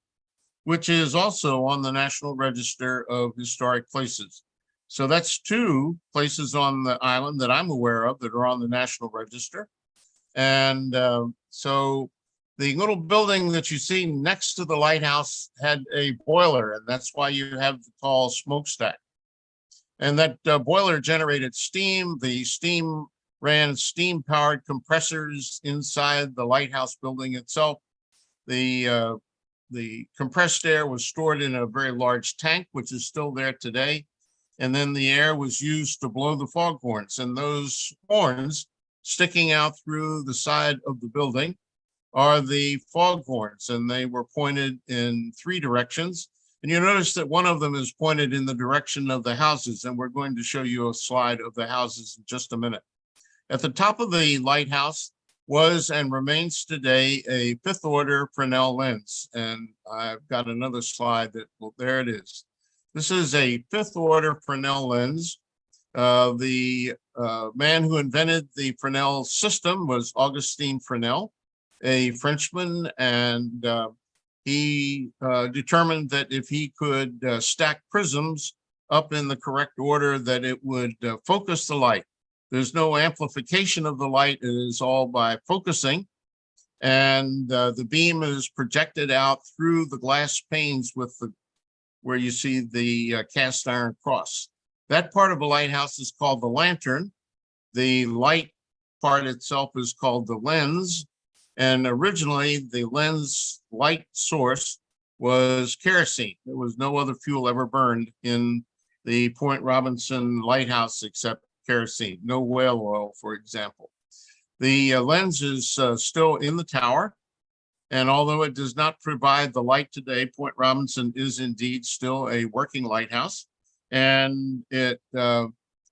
which is also on the National Register of Historic Places. So that's two places on the island that I'm aware of that are on the National Register. And so the little building that you see next to the lighthouse had a boiler, and that's why you have the tall smokestack. And that boiler generated steam. The steam ran steam-powered compressors inside the lighthouse building itself. The compressed air was stored in a very large tank, which is still there today. And then the air was used to blow the foghorns. And those horns sticking out through the side of the building are the foghorns, and they were pointed in 3 directions. And you notice that one of them is pointed in the direction of the houses, and we're going to show you a slide of the houses in just a minute. At the top of the lighthouse was and remains today a 5th order Fresnel lens. And I've got another slide that, well, there it is. This is a 5th order Fresnel lens. The man who invented the Fresnel system was Augustin Fresnel, a Frenchman, and he determined that if he could stack prisms up in the correct order, that it would focus the light. There's no amplification of the light. It is all by focusing. And the beam is projected out through the glass panes with the where you see the cast iron cross. That part of the lighthouse is called the lantern. The light part itself is called the lens. And originally, the lens light source was kerosene. There was no other fuel ever burned in the Point Robinson Lighthouse except kerosene, no whale oil, for example. The lens is still in the tower. And although it does not provide the light today, Point Robinson is indeed still a working lighthouse. And it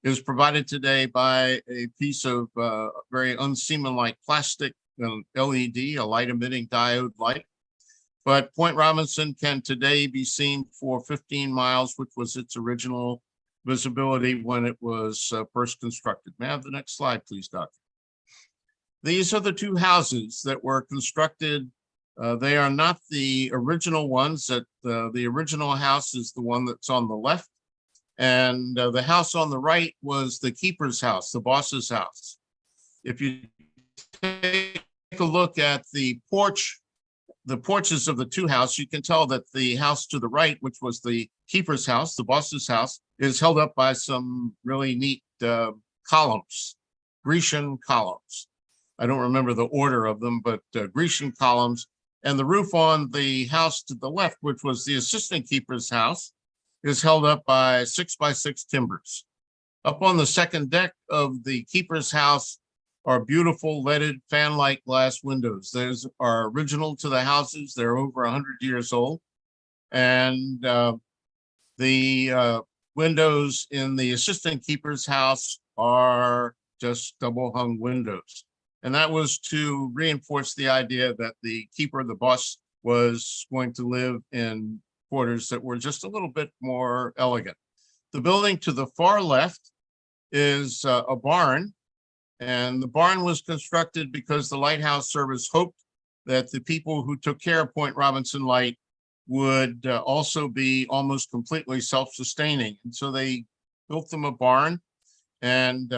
is provided today by a piece of very unseaman-like plastic, LED, a light-emitting diode light. But Point Robinson can today be seen for 15 miles, which was its original visibility when it was first constructed. May I have the next slide, please, Doctor? These are the 2 houses that were constructed. They are not the original ones. That the original house is the one that's on the left. And the house on the right was the keeper's house, the boss's house. If you take a look at the porches of the 2 houses, you can tell that the house to the right, which was the keeper's house, the boss's house, is held up by some really neat columns, Grecian columns. I don't remember the order of them, but Grecian columns. And the roof on the house to the left, which was the assistant keeper's house, is held up by 6x6 timbers. Up on the second deck of the keeper's house are beautiful leaded fan-like glass windows. Those are original to the houses. They're over 100 years old. And the windows in the assistant keeper's house are just double hung windows. And that was to reinforce the idea that the keeper, the boss, was going to live in quarters that were just a little bit more elegant. The building to the far left is a barn. And the barn was constructed because the Lighthouse Service hoped that the people who took care of Point Robinson Light would also be almost completely self-sustaining. And so they built them a barn and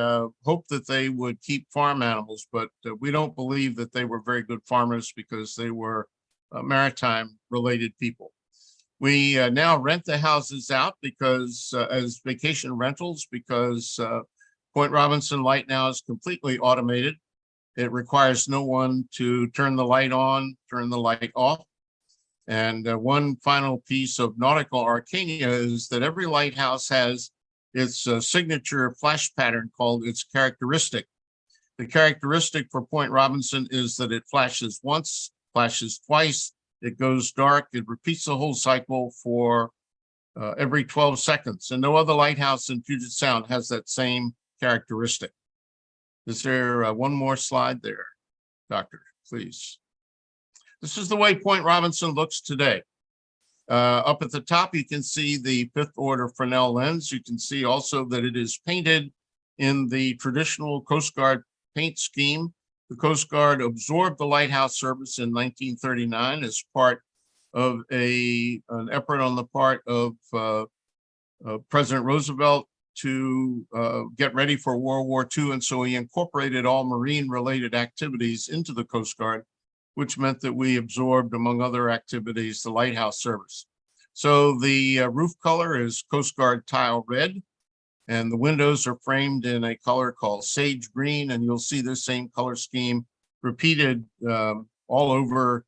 hoped that they would keep farm animals. But we don't believe that they were very good farmers because they were maritime related people. We now rent the houses out because as vacation rentals, because Point Robinson Light now is completely automated. It requires no one to turn the light on, turn the light off. And one final piece of nautical arcana is that every lighthouse has its signature flash pattern called its characteristic. The characteristic for Point Robinson is that it flashes once, flashes twice, it goes dark, it repeats the whole cycle for every 12 seconds. And no other lighthouse in Puget Sound has that same characteristic. Is there one more slide there, Doctor, please? This is the way Point Robinson looks today. Up at the top, you can see the 5th order Fresnel lens. You can see also that it is painted in the traditional Coast Guard paint scheme. The Coast Guard absorbed the lighthouse service in 1939 as part of an effort on the part of President Roosevelt to get ready for World War II. And so he incorporated all marine-related activities into the Coast Guard, which meant that we absorbed, among other activities, the lighthouse service. So the roof color is Coast Guard tile red, and the windows are framed in a color called sage green, and you'll see this same color scheme repeated all over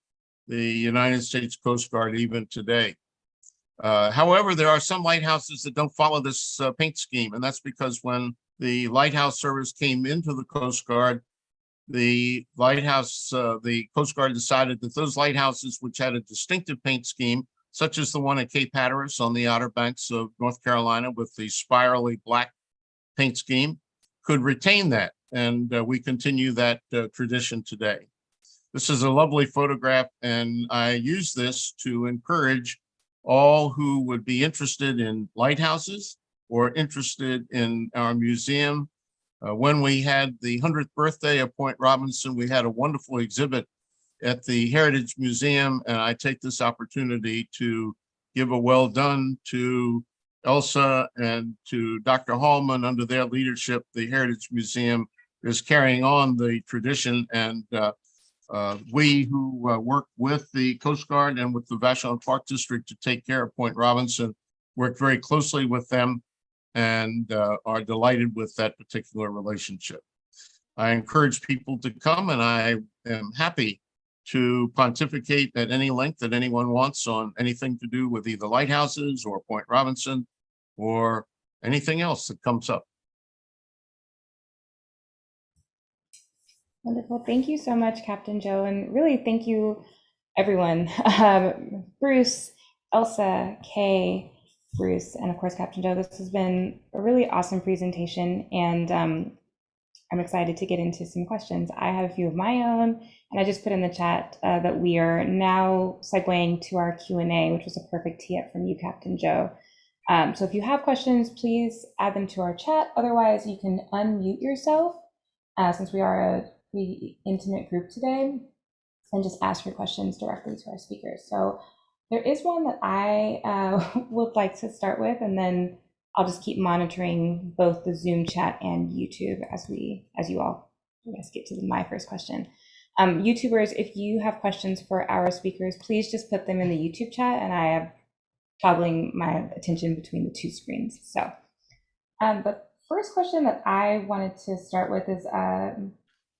the United States Coast Guard even today. However, there are some lighthouses that don't follow this paint scheme, and that's because when the lighthouse service came into the Coast Guard, the Coast Guard decided that those lighthouses which had a distinctive paint scheme, such as the one at Cape Hatteras on the Outer Banks of North Carolina with the spirally black paint scheme, could retain that. And we continue that tradition today. This is a lovely photograph, and I use this to encourage all who would be interested in lighthouses or interested in our museum. When we had the 100th birthday of Point Robinson, we had a wonderful exhibit at the Heritage Museum, and I take this opportunity to give a well done to Elsa and to Dr. Hallman. Under their leadership, the Heritage Museum is carrying on the tradition, and we who work with the Coast Guard and with the Vashon Park District to take care of Point Robinson work very closely with them and are delighted with that particular relationship. I encourage people to come, and I am happy to pontificate at any length that anyone wants on anything to do with either lighthouses or Point Robinson or anything else that comes up.
Wonderful. Thank you so much, Captain Joe. And really, thank you, everyone. Bruce, Elsa, Kay, Bruce, and of course, Captain Joe. This has been a really awesome presentation, and I'm excited to get into some questions. I have a few of my own, and I just put in the chat that we are now segueing to our Q&A, which was a perfect tee up from you, Captain Joe. So if you have questions, please add them to our chat. Otherwise, you can unmute yourself, since we are a pretty intimate group today, and just ask your questions directly to our speakers. So there is one that I would like to start with, and then I'll just keep monitoring both the Zoom chat and YouTube as you all, I guess, get to my first question. YouTubers, if you have questions for our speakers, please just put them in the YouTube chat, and I am toggling my attention between the two screens. So the first question that I wanted to start with is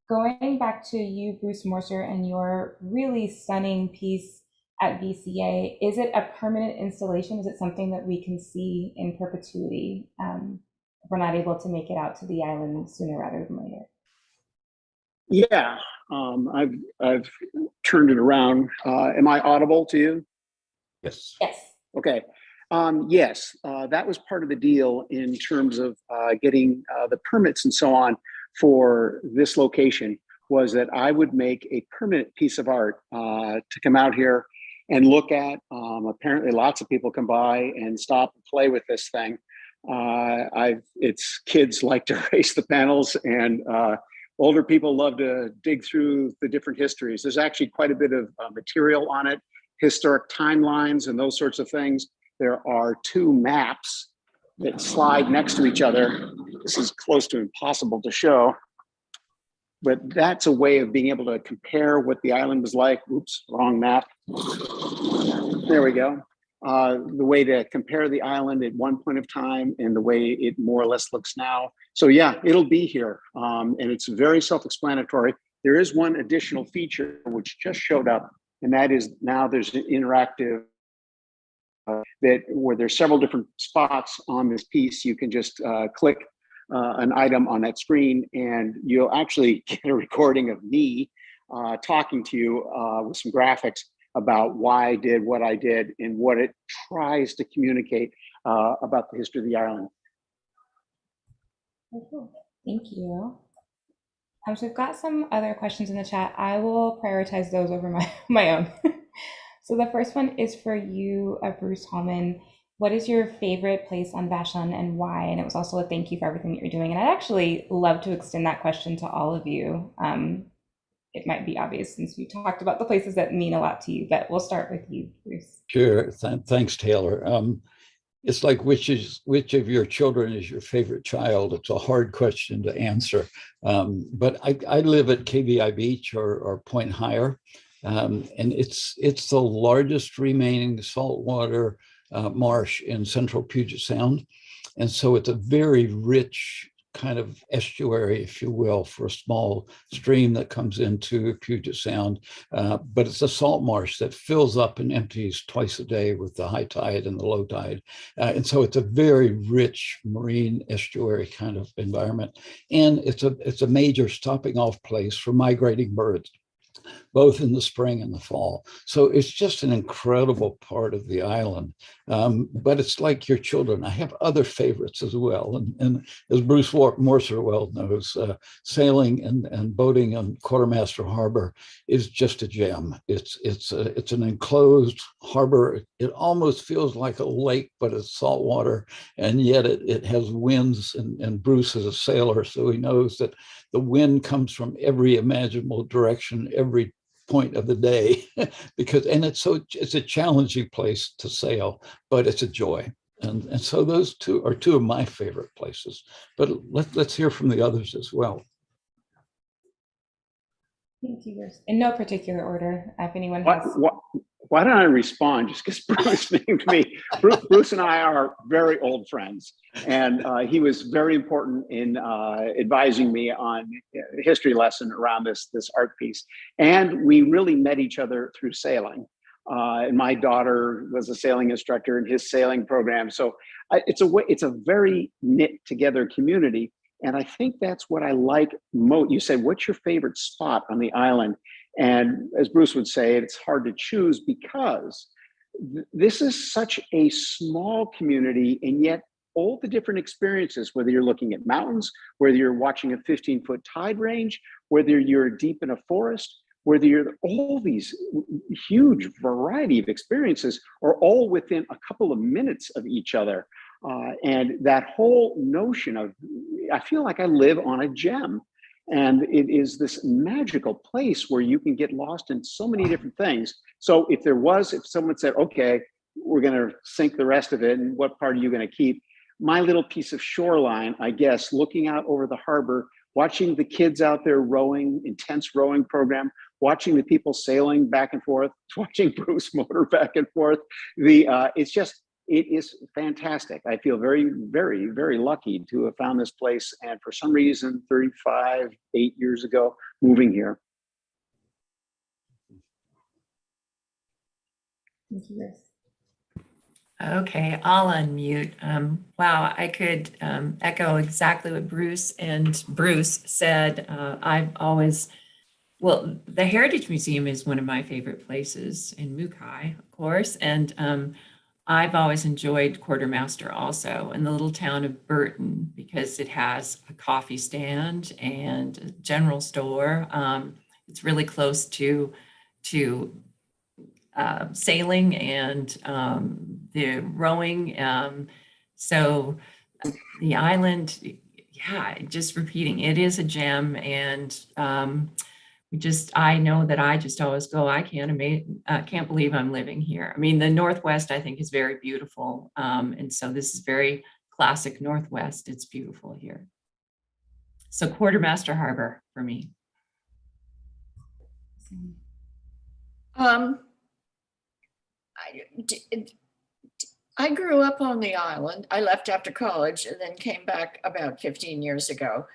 going back to you, Bruce Morser, and your really stunning piece at VCA. Is it a permanent installation? Is it something that we can see in perpetuity if we're not able to make it out to the island sooner rather than later?
Yeah, I've turned it around. Am I audible to you?
Yes.
Yes.
Okay. Yes, that was part of the deal in terms of getting the permits and so on for this location, was that I would make a permanent piece of art to come out here and look at. Apparently lots of people come by and stop and play with this thing. It's kids like to race the panels, and older people love to dig through the different histories. There's actually quite a bit of material on it, historic timelines and those sorts of things. There are two maps that slide next to each other. This is close to impossible to show, but that's a way of being able to compare what the island was like. Oops, wrong map. There we go. The way to compare the island at one point of time and the way it more or less looks now. So yeah, it'll be here. And it's very self-explanatory. There is one additional feature which just showed up, and that is now there's an interactive that where there's several different spots on this piece. You can just click an item on that screen, and you'll actually get a recording of me talking to you with some graphics about why I did what I did and what it tries to communicate about the history of the island.
Cool. Thank you. So we've got some other questions in the chat. I will prioritize those over my own. So the first one is for you, Bruce Hallman. What is your favorite place on Vashon and why? And it was also a thank you for everything that you're doing. And I'd actually love to extend that question to all of you. It might be obvious since you talked about the places that mean a lot to you, but we'll start with you, Bruce.
Sure. Thanks, Taylor. It's like which of your children is your favorite child? It's a hard question to answer. But I live at KBI Beach or Point Higher, and it's the largest remaining saltwater marsh in central Puget Sound. And so it's a very rich kind of estuary, if you will, for a small stream that comes into Puget Sound. But it's a salt marsh that fills up and empties twice a day with the high tide and the low tide. And so it's a very rich marine estuary kind of environment. And it's a major stopping off place for migrating birds, both in the spring and the fall. So it's just an incredible part of the island. But it's like your children. I have other favorites as well. And as Bruce Morser well knows, sailing and boating on Quartermaster Harbor is just a gem. It's an enclosed harbor. It almost feels like a lake, but it's saltwater. And yet it has winds. And Bruce is a sailor, so he knows that the wind comes from every imaginable direction, every point of the day, it's a challenging place to sail, but it's a joy. And so those two are two of my favorite places. But let's hear from the others as well.
Thank you, Bruce. In no particular order, if anyone has.
Why don't I respond just because Bruce named me? Bruce and I are very old friends, and he was very important in advising me on a history lesson around this art piece. And we really met each other through sailing. And my daughter was a sailing instructor in his sailing program. So it's a very knit together community. And I think that's what I like most. You said, what's your favorite spot on the island? And as Bruce would say, it's hard to choose because this is such a small community, and yet all the different experiences, whether you're looking at mountains, whether you're watching a 15-foot tide range, whether you're deep in a forest, whether you're all these huge variety of experiences are all within a couple of minutes of each other. And that whole notion of, I feel like I live on a gem. And it is this magical place where you can get lost in so many different things. So if someone said, okay, we're going to sink the rest of it, and what part are you going to keep? My little piece of shoreline, I guess, looking out over the harbor, watching the kids out there rowing, intense rowing program, watching the people sailing back and forth, watching Bruce motor back and forth. It is fantastic. I feel very, very, very lucky to have found this place. And for some reason, 8 years ago, moving here.
Thank you, Bruce.
Okay, I'll unmute. Wow, I could echo exactly what Bruce said. The Heritage Museum is one of my favorite places in Mukai, of course. And I've always enjoyed Quartermaster also, in the little town of Burton, because it has a coffee stand and a general store. It's really close to sailing and the rowing. So the island, just repeating, it is a gem. And I know that I just always go, I can't believe I'm living here. I mean, the Northwest, I think, is very beautiful. And so this is very classic Northwest. It's beautiful here. So Quartermaster Harbor for me.
I grew up on the island. I left after college and then came back about 15 years ago.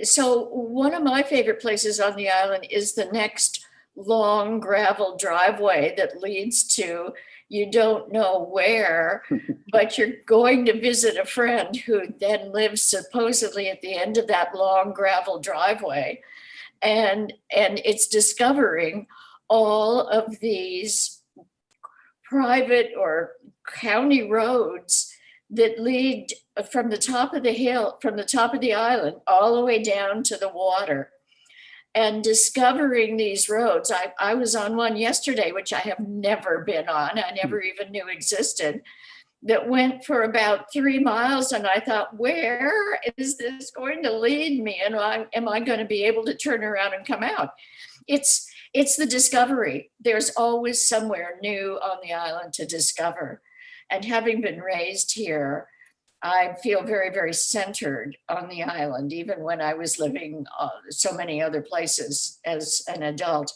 So one of my favorite places on the island is the next long gravel driveway that leads to you don't know where, but you're going to visit a friend who then lives supposedly at the end of that long gravel driveway. And it's discovering all of these private or county roads that lead from the top of the hill, from the top of the island, all the way down to the water. And discovering these roads. I was on one yesterday, which I have never been on. I never even knew existed, that went for about 3 miles. And I thought, where is this going to lead me? And am I going to be able to turn around and come out? It's the discovery. There's always somewhere new on the island to discover. And having been raised here, I feel very, very centered on the island, even when I was living so many other places as an adult,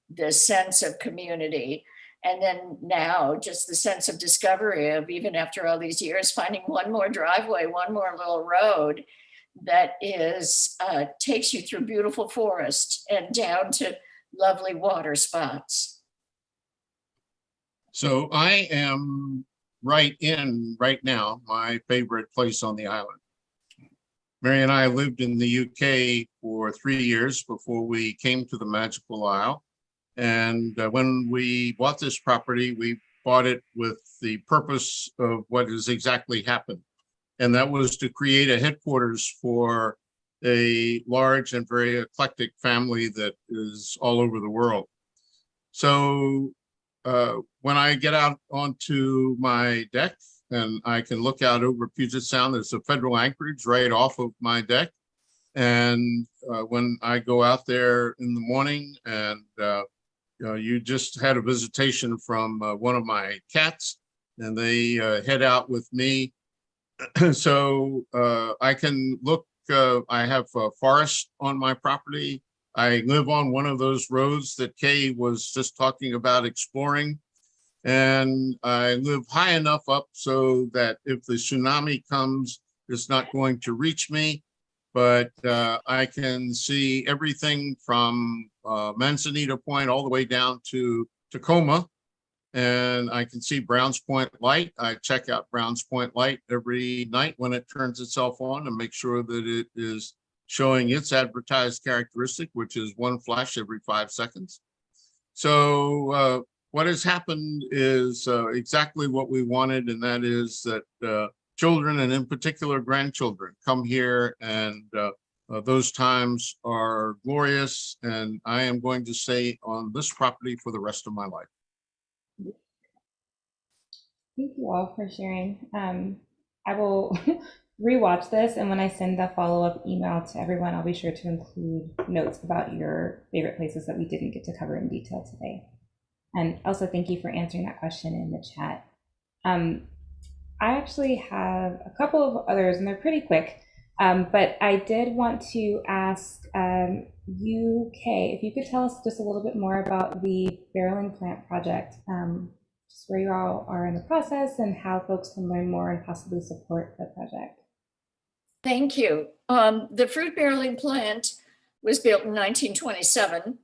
the sense of community. And then now just the sense of discovery of, even after all these years, finding one more driveway, one more little road that is takes you through beautiful forest and down to lovely water spots.
So I am right now, my favorite place on the island. Mary and I lived in the UK for 3 years before we came to the Magical Isle. And when we bought this property, we bought it with the purpose of what has exactly happened. And that was to create a headquarters for a large and very eclectic family that is all over the world. So when I get out onto my deck and I can look out over Puget Sound, there's a federal anchorage right off of my deck. And when I go out there in the morning and you just had a visitation from one of my cats and they head out with me. So I can look, I have a forest on my property. I live on one of those roads that Kay was just talking about exploring. And I live high enough up so that if the tsunami comes, it's not going to reach me. But I can see everything from Manzanita Point all the way down to Tacoma. And I can see Browns Point Light. I check out Browns Point Light every night when it turns itself on and make sure that it is showing its advertised characteristic, which is one flash every 5 seconds. So what has happened is exactly what we wanted, and that is that children, and in particular grandchildren, come here, and those times are glorious, and I am going to stay on this property for the rest of my life.
Thank you all for sharing. I will rewatch this, and when I send the follow-up email to everyone, I'll be sure to include notes about your favorite places that we didn't get to cover in detail today. And also thank you for answering that question in the chat. I actually have a couple of others, and they're pretty quick, but I did want to ask you, Kay, if you could tell us just a little bit more about the barreling plant project, just where you all are in the process and how folks can learn more and possibly support the project.
Thank you. The fruit barreling plant was built in 1927.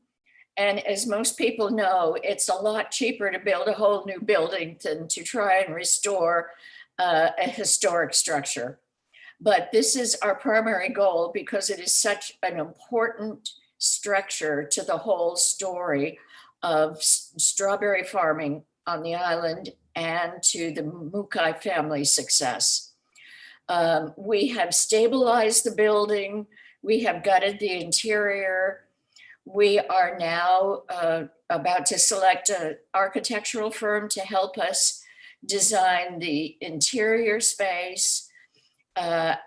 And as most people know, it's a lot cheaper to build a whole new building than to try and restore a historic structure. But this is our primary goal because it is such an important structure to the whole story of strawberry farming on the island and to the Mukai family success. We have stabilized the building. We have gutted the interior. We are now about to select an architectural firm to help us design the interior space.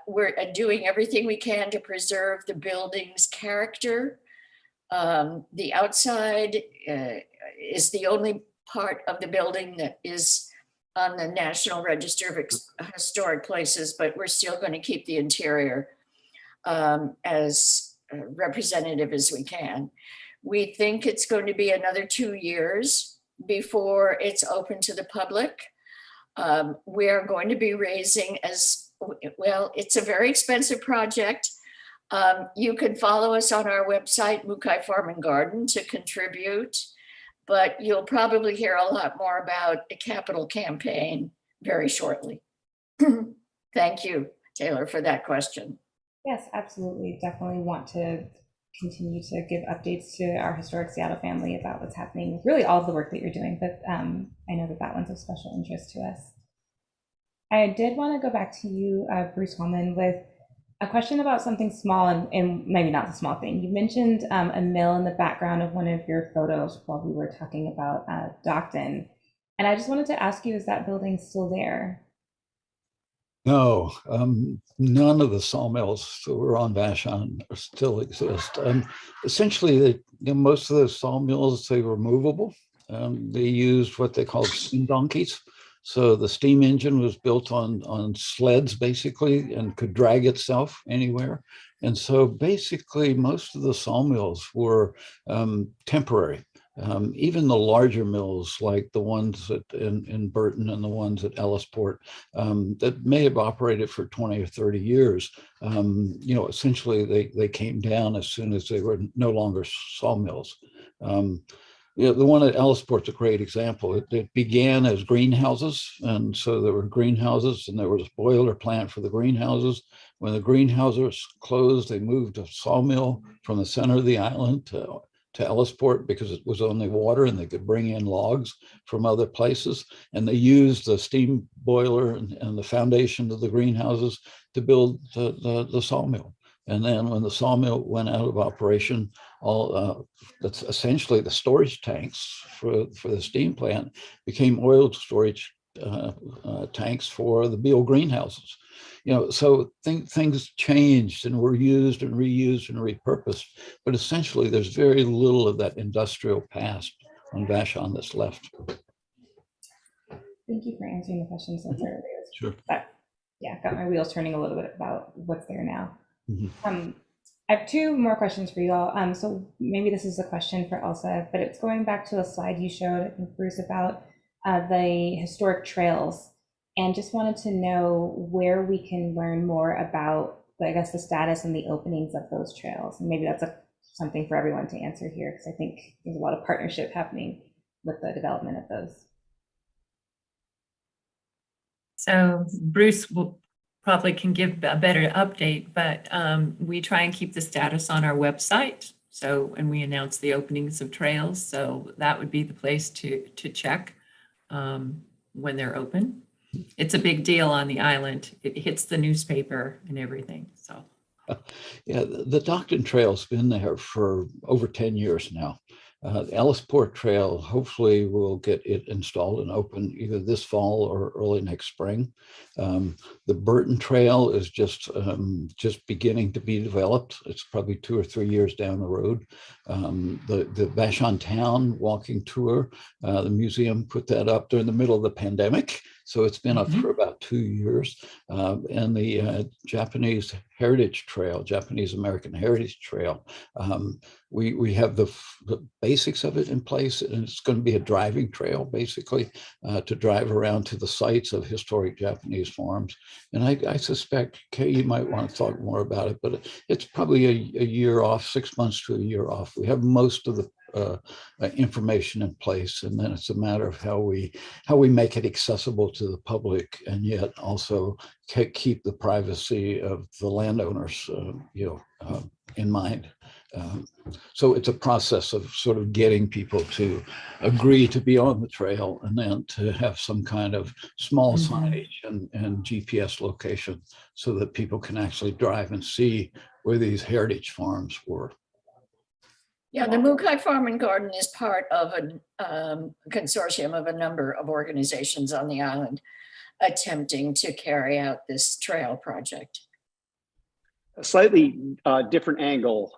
We're doing everything we can to preserve the building's character. The outside is the only part of the building that is on the National Register of Historic Places, but we're still going to keep the interior as representative as we can. We think it's going to be another 2 years before it's open to the public. We are going to be raising, as well, it's a very expensive project. You can follow us on our website, Mukai Farm and Garden, to contribute, but you'll probably hear a lot more about a capital campaign very shortly. Thank you, Taylor, for that question.
Yes, absolutely. Definitely want to continue to give updates to our historic Seattle family about what's happening with really all of the work that you're doing, but I know that that one's of special interest to us. I did want to go back to you, Bruce Holman, with a question about something small and maybe not a small thing. You mentioned a mill in the background of one of your photos while we were talking about Docton. And I just wanted to ask you, is that building still there?
No, none of the sawmills that were on Vashon still exist. Essentially, most of the sawmills, they were movable. They used what they called steam donkeys. So the steam engine was built on sleds, basically, and could drag itself anywhere. And so basically, most of the sawmills were temporary. Even the larger mills, like the ones in Burton and the ones at Ellisport, that may have operated for 20 or 30 years, essentially they came down as soon as they were no longer sawmills. The one at Ellisport's a great example. It began as greenhouses, and so there were greenhouses, and there was a boiler plant for the greenhouses. When the greenhouses closed, they moved a sawmill from the center of the island to Ellisport because it was only water, and they could bring in logs from other places. And they used the steam boiler and the foundation of the greenhouses to build the sawmill. And then when the sawmill went out of operation, that's essentially the storage tanks for the steam plant became oil storage tanks for the Beale greenhouses. So things changed and were used and reused and repurposed, but essentially there's very little of that industrial past on Vashon that's left.
Thank you for answering the questions so thoroughly.
Sure.
Yeah, got my wheels turning a little bit about what's there now.
Mm-hmm.
I have two more questions for you all. So maybe this is a question for Elsa, but it's going back to a slide you showed, I think, Bruce, about the historic trails, and just wanted to know where we can learn more about, I guess, the status and the openings of those trails. And maybe that's something for everyone to answer here, because I think there's a lot of partnership happening with the development of those.
So Bruce probably can give a better update, but we try and keep the status on our website. So, and we announce the openings of trails. So that would be the place to check when they're open. It's a big deal on the island. It hits the newspaper and everything, so.
Yeah, the Docton Trail's been there for over 10 years now. The Ellisport Trail, hopefully we'll get it installed and open either this fall or early next spring. The Burton Trail is just beginning to be developed. It's probably 2 or 3 years down the road. The Vashon Town walking tour, the museum put that up during the middle of the pandemic. So it's been up for about 2 years. And the Japanese Heritage Trail, Japanese American Heritage Trail, we have the basics of it in place, and it's going to be a driving trail, basically, to drive around to the sites of historic Japanese farms. And I suspect, Kay, you might want to talk more about it, but it's probably a year off, 6 months to a year off. We have most of the information in place, and then it's a matter of how we make it accessible to the public, and yet also keep the privacy of the landowners, in mind. So it's a process of sort of getting people to agree to be on the trail, and then to have some kind of small signage and GPS location so that people can actually drive and see where these heritage farms were.
Yeah, the Mukai Farm and Garden is part of a consortium of a number of organizations on the island attempting to carry out this trail project.
A slightly different angle.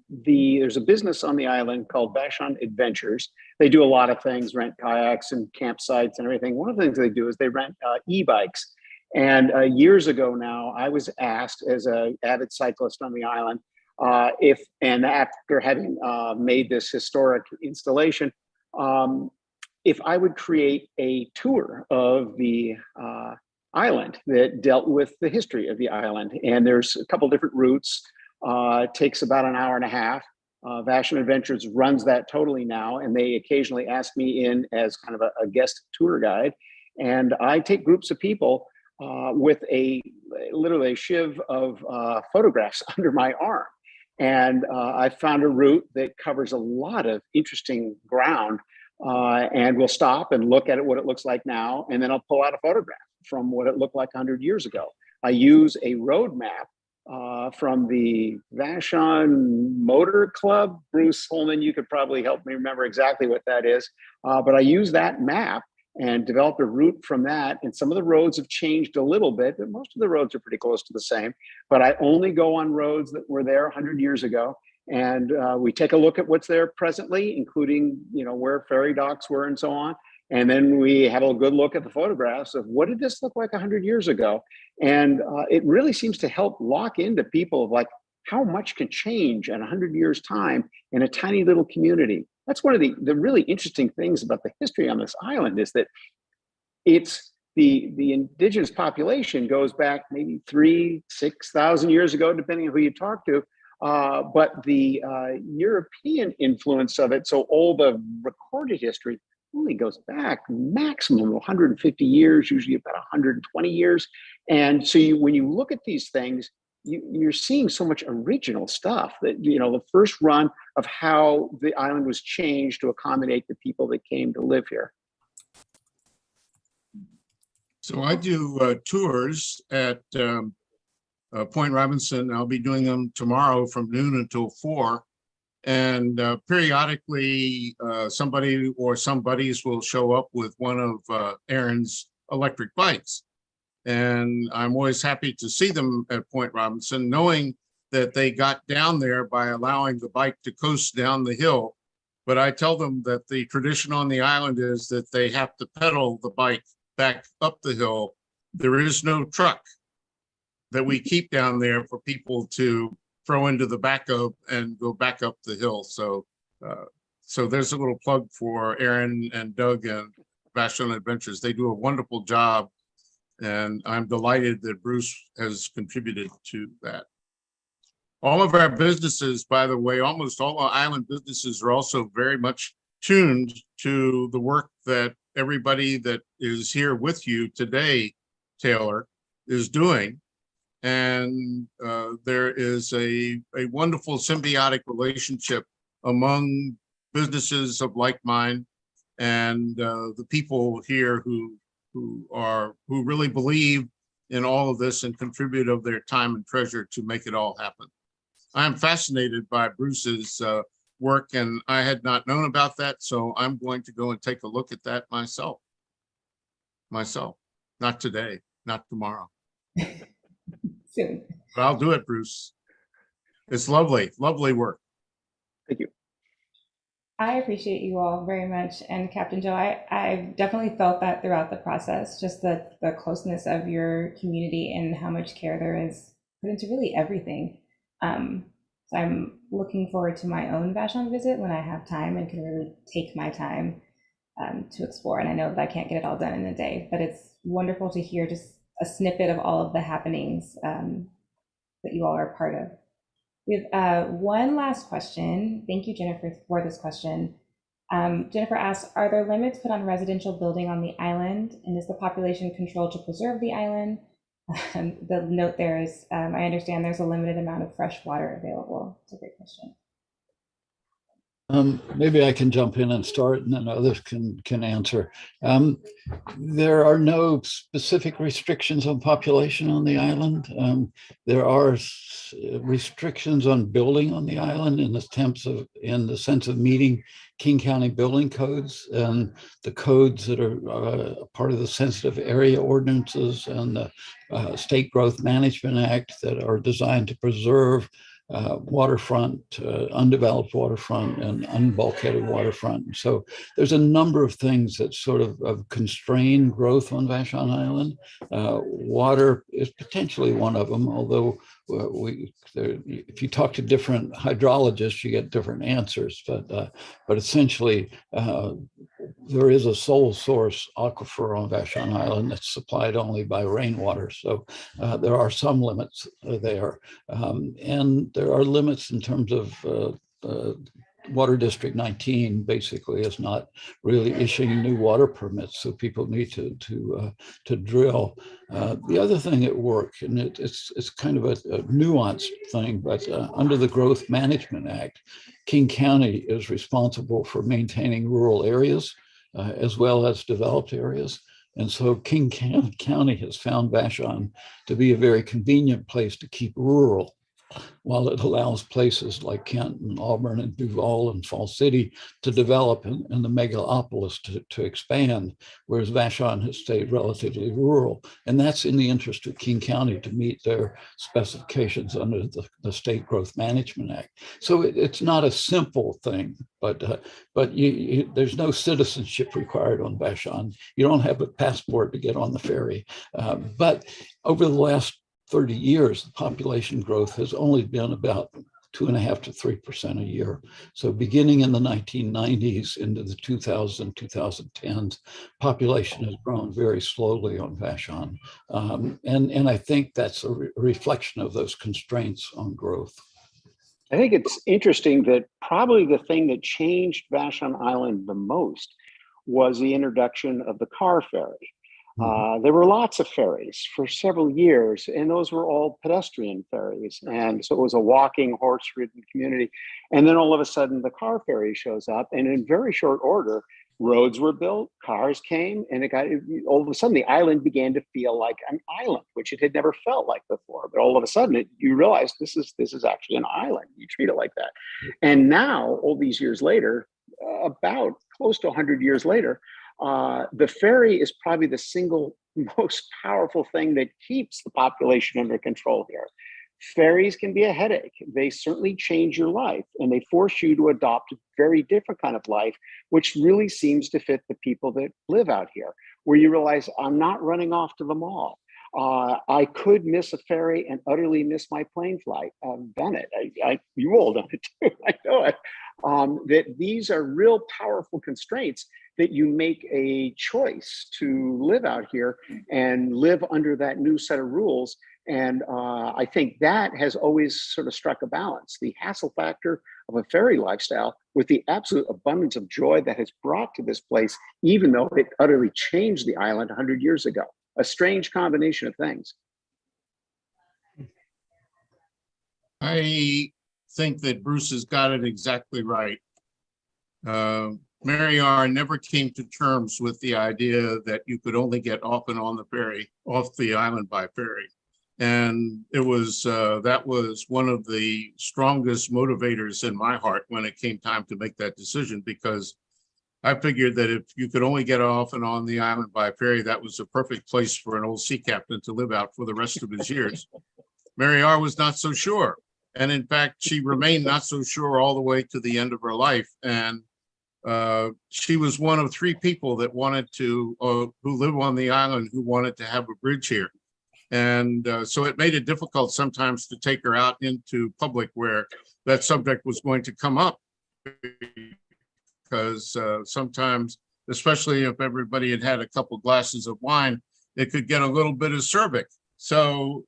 There's a business on the island called Vashon Adventures. They do a lot of things, rent kayaks and campsites and everything. One of the things they do is they rent e-bikes. And years ago now, I was asked as an avid cyclist on the island, after having made this historic installation, if I would create a tour of the island that dealt with the history of the island. And there's a couple different routes. It takes about an hour and a half. Vashon Adventures runs that totally now, and they occasionally ask me in as kind of a guest tour guide. And I take groups of people with literally a shiv of photographs under my arm. And I found a route that covers a lot of interesting ground, and we'll stop and look at what it looks like now, and then I'll pull out a photograph from what it looked like 100 years ago. I use a road map from the Vashon Motor Club. Bruce Holman, you could probably help me remember exactly what that is. But I use that map and developed a route from that. And some of the roads have changed a little bit, but most of the roads are pretty close to the same. But I only go on roads that were there 100 years ago. And we take a look at what's there presently, including, where ferry docks were and so on. And then we have a good look at the photographs of what did this look like 100 years ago? And it really seems to help lock into people of like how much can change in 100 years time in a tiny little community. That's one of the really interesting things about the history on this island is that it's the indigenous population goes back maybe 6,000 years ago, depending on who you talk to. But the European influence of it, so all the recorded history only goes back maximum 150 years, usually about 120 years. And so when you look at these things, you're seeing so much original stuff that, the first run of how the island was changed to accommodate the people that came to live here.
So I do tours at Point Robinson. I'll be doing them tomorrow from noon until 4. And periodically, somebody or some buddies will show up with one of Aaron's electric bikes. And I'm always happy to see them at Point Robinson, knowing that they got down there by allowing the bike to coast down the hill. But I tell them that the tradition on the island is that they have to pedal the bike back up the hill. There is no truck that we keep down there for people to throw into the back of and go back up the hill. So so there's a little plug for Aaron and Doug and Vashon Adventures. They do a wonderful job. And I'm delighted that Bruce has contributed to that. All of our businesses, by the way, almost all our island businesses are also very much tuned to the work that everybody that is here with you today, Taylor, is doing. And there is a wonderful symbiotic relationship among businesses of like mind and the people here who really believe in all of this and contribute of their time and treasure to make it all happen. I am fascinated by Bruce's work, and I had not known about that, so I'm going to go and take a look at that myself. Not today, not tomorrow.
Soon.
But I'll do it, Bruce. It's lovely, lovely work.
Thank you.
I appreciate you all very much. And Captain Joe, I definitely felt that throughout the process, just the closeness of your community and how much care there is put into really everything. So I'm looking forward to my own Vashon visit when I have time and can really take my time to explore. And I know that I can't get it all done in a day, but it's wonderful to hear just a snippet of all of the happenings that you all are a part of. We have one last question. Thank you, Jennifer, for this question. Jennifer asks, are there limits put on residential building on the island? And is the population controlled to preserve the island? The note there is, I understand there's a limited amount of fresh water available. It's a great question.
Maybe I can jump in and start, and then others can answer. There are no specific restrictions on population on the island. There are restrictions on building on the island in the sense of meeting King County building codes and the codes that are part of the sensitive area ordinances and the State Growth Management Act that are designed to preserve waterfront, undeveloped waterfront and unbulkheaded waterfront. So there's a number of things that sort of constrain growth on Vashon Island. Water is potentially one of them, although if you talk to different hydrologists, you get different answers. But essentially, there is a sole source aquifer on Vashon Island that's supplied only by rainwater. So there are some limits there. And there are limits in terms of Water District 19 basically is not really issuing new water permits, so people need to drill. The other thing at work, and it's kind of a nuanced thing, but under the Growth Management Act, King County is responsible for maintaining rural areas as well as developed areas. And so King County has found Vashon to be a very convenient place to keep rural, while it allows places like Canton, Auburn, and Duval and Falls City to develop and the megalopolis to expand, whereas Vashon has stayed relatively rural. And that's in the interest of King County to meet their specifications under the State Growth Management Act. So it's not a simple thing, but there's no citizenship required on Vashon. You don't have a passport to get on the ferry. But over the last 30 years, the population growth has only been about 2.5% to 3% a year. So beginning in the 1990s into the 2010s, population has grown very slowly on Vashon. And I think that's a reflection of those constraints on growth.
I think it's interesting that probably the thing that changed Vashon Island the most was the introduction of the car ferry. There were lots of ferries for several years, and those were all pedestrian ferries. And so it was a walking, horse-ridden community. And then all of a sudden, the car ferry shows up, and in very short order, roads were built, cars came, and all of a sudden, the island began to feel like an island, which it had never felt like before. But all of a sudden, you realize this is actually an island. You treat it like that. And now, all these years later, about close to 100 years later, the ferry is probably the single most powerful thing that keeps the population under control here. Ferries can be a headache. They certainly change your life, and they force you to adopt a very different kind of life, which really seems to fit the people that live out here, where you realize, I'm not running off to the mall. I could miss a ferry and utterly miss my plane flight. I've done it. You all done it too. I know it. That these are real powerful constraints that you make a choice to live out here and live under that new set of rules. And I think that has always sort of struck a balance, the hassle factor of a ferry lifestyle with the absolute abundance of joy that has brought to this place, even though it utterly changed the island 100 years ago. A strange combination of things.
I think that Bruce has got it exactly right. Mary R. never came to terms with the idea that you could only get off and on the ferry, off the island by ferry. And it was that was one of the strongest motivators in my heart when it came time to make that decision, because I figured that if you could only get off and on the island by ferry, that was a perfect place for an old sea captain to live out for the rest of his years. Mary R. was not so sure. And in fact, she remained not so sure all the way to the end of her life. And she was one of 3 people that wanted to, who live on the island, who wanted to have a bridge here. And so it made it difficult sometimes to take her out into public where that subject was going to come up. Because sometimes, especially if everybody had had a couple glasses of wine, it could get a little bit acerbic. So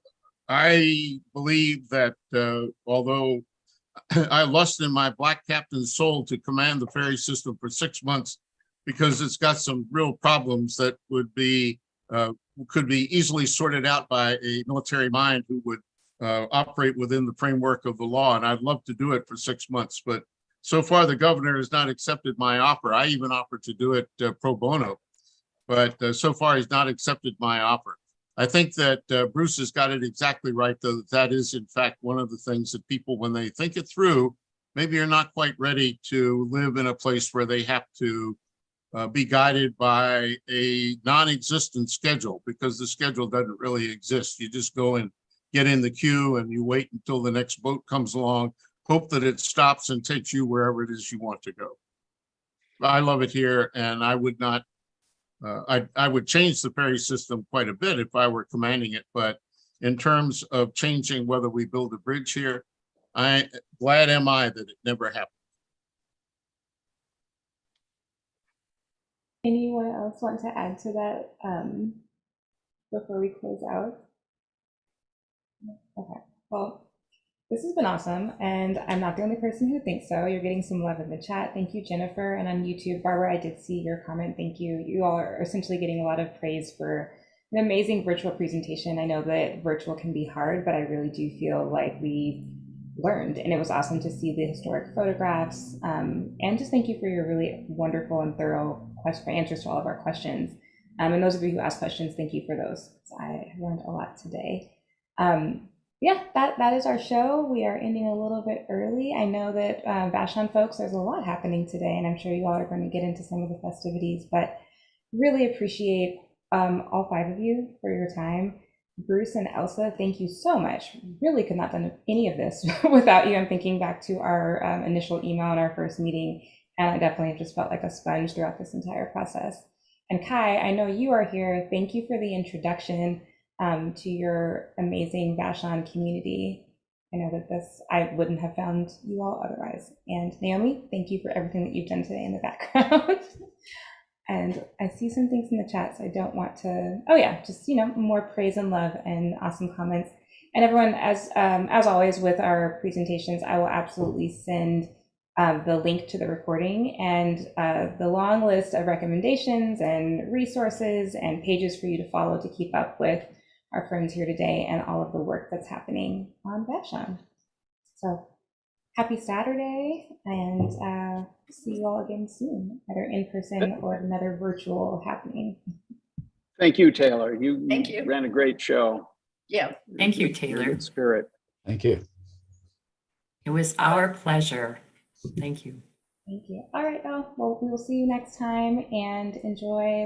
I believe that although I lust in my black captain's soul to command the ferry system for 6 months, because it's got some real problems that would be could be easily sorted out by a military mind who would operate within the framework of the law. And I'd love to do it for 6 months, but so far, the governor has not accepted my offer. I even offered to do it pro bono, but so far he's not accepted my offer. I think that Bruce has got it exactly right, though. That is, in fact, one of the things that people, when they think it through, maybe are not quite ready to live in a place where they have to be guided by a non-existent schedule, because the schedule doesn't really exist. You just go and get in the queue and you wait until the next boat comes along, hope that it stops and takes you wherever it is you want to go. I love it here, and I would not, I would change the ferry system quite a bit if I were commanding it, but in terms of changing whether we build a bridge here, glad am I that it never happened.
Anyone else want to add to that before we close out? Okay, well, this has been awesome, and I'm not the only person who thinks so. You're getting some love in the chat. Thank you, Jennifer. And on YouTube, Barbara, I did see your comment. Thank you. You all are essentially getting a lot of praise for an amazing virtual presentation. I know that virtual can be hard, but I really do feel like we learned, and it was awesome to see the historic photographs. And just thank you for your really wonderful and thorough answers to all of our questions. And those of you who asked questions, thank you for those. I learned a lot today. Yeah, that is our show. We are ending a little bit early. I know that Vashon folks, there's a lot happening today, and I'm sure you all are going to get into some of the festivities, but really appreciate all 5 of you for your time. Bruce and Elsa, thank you so much. Really could not have done any of this without you. I'm thinking back to our initial email in our first meeting, and I definitely just felt like a sponge throughout this entire process. And Kai, I know you are here. Thank you for the introduction to your amazing Vashon community. I know that I wouldn't have found you all otherwise. And Naomi, thank you for everything that you've done today in the background. And I see some things in the chat, so I don't want to, oh yeah, just, more praise and love and awesome comments. And everyone, as always with our presentations, I will absolutely send the link to the recording and the long list of recommendations and resources and pages for you to follow to keep up with our friends here today and all of the work that's happening on Vashon. So happy Saturday, and see you all again soon, either in person or another virtual happening.
Thank you, Taylor.
Thank you.
Ran a great show.
Yeah.
Thank you,
You're
Taylor.
good spirit.
Thank you.
It was our pleasure. Thank you.
Thank you. All right, well, we will see you next time, and enjoy the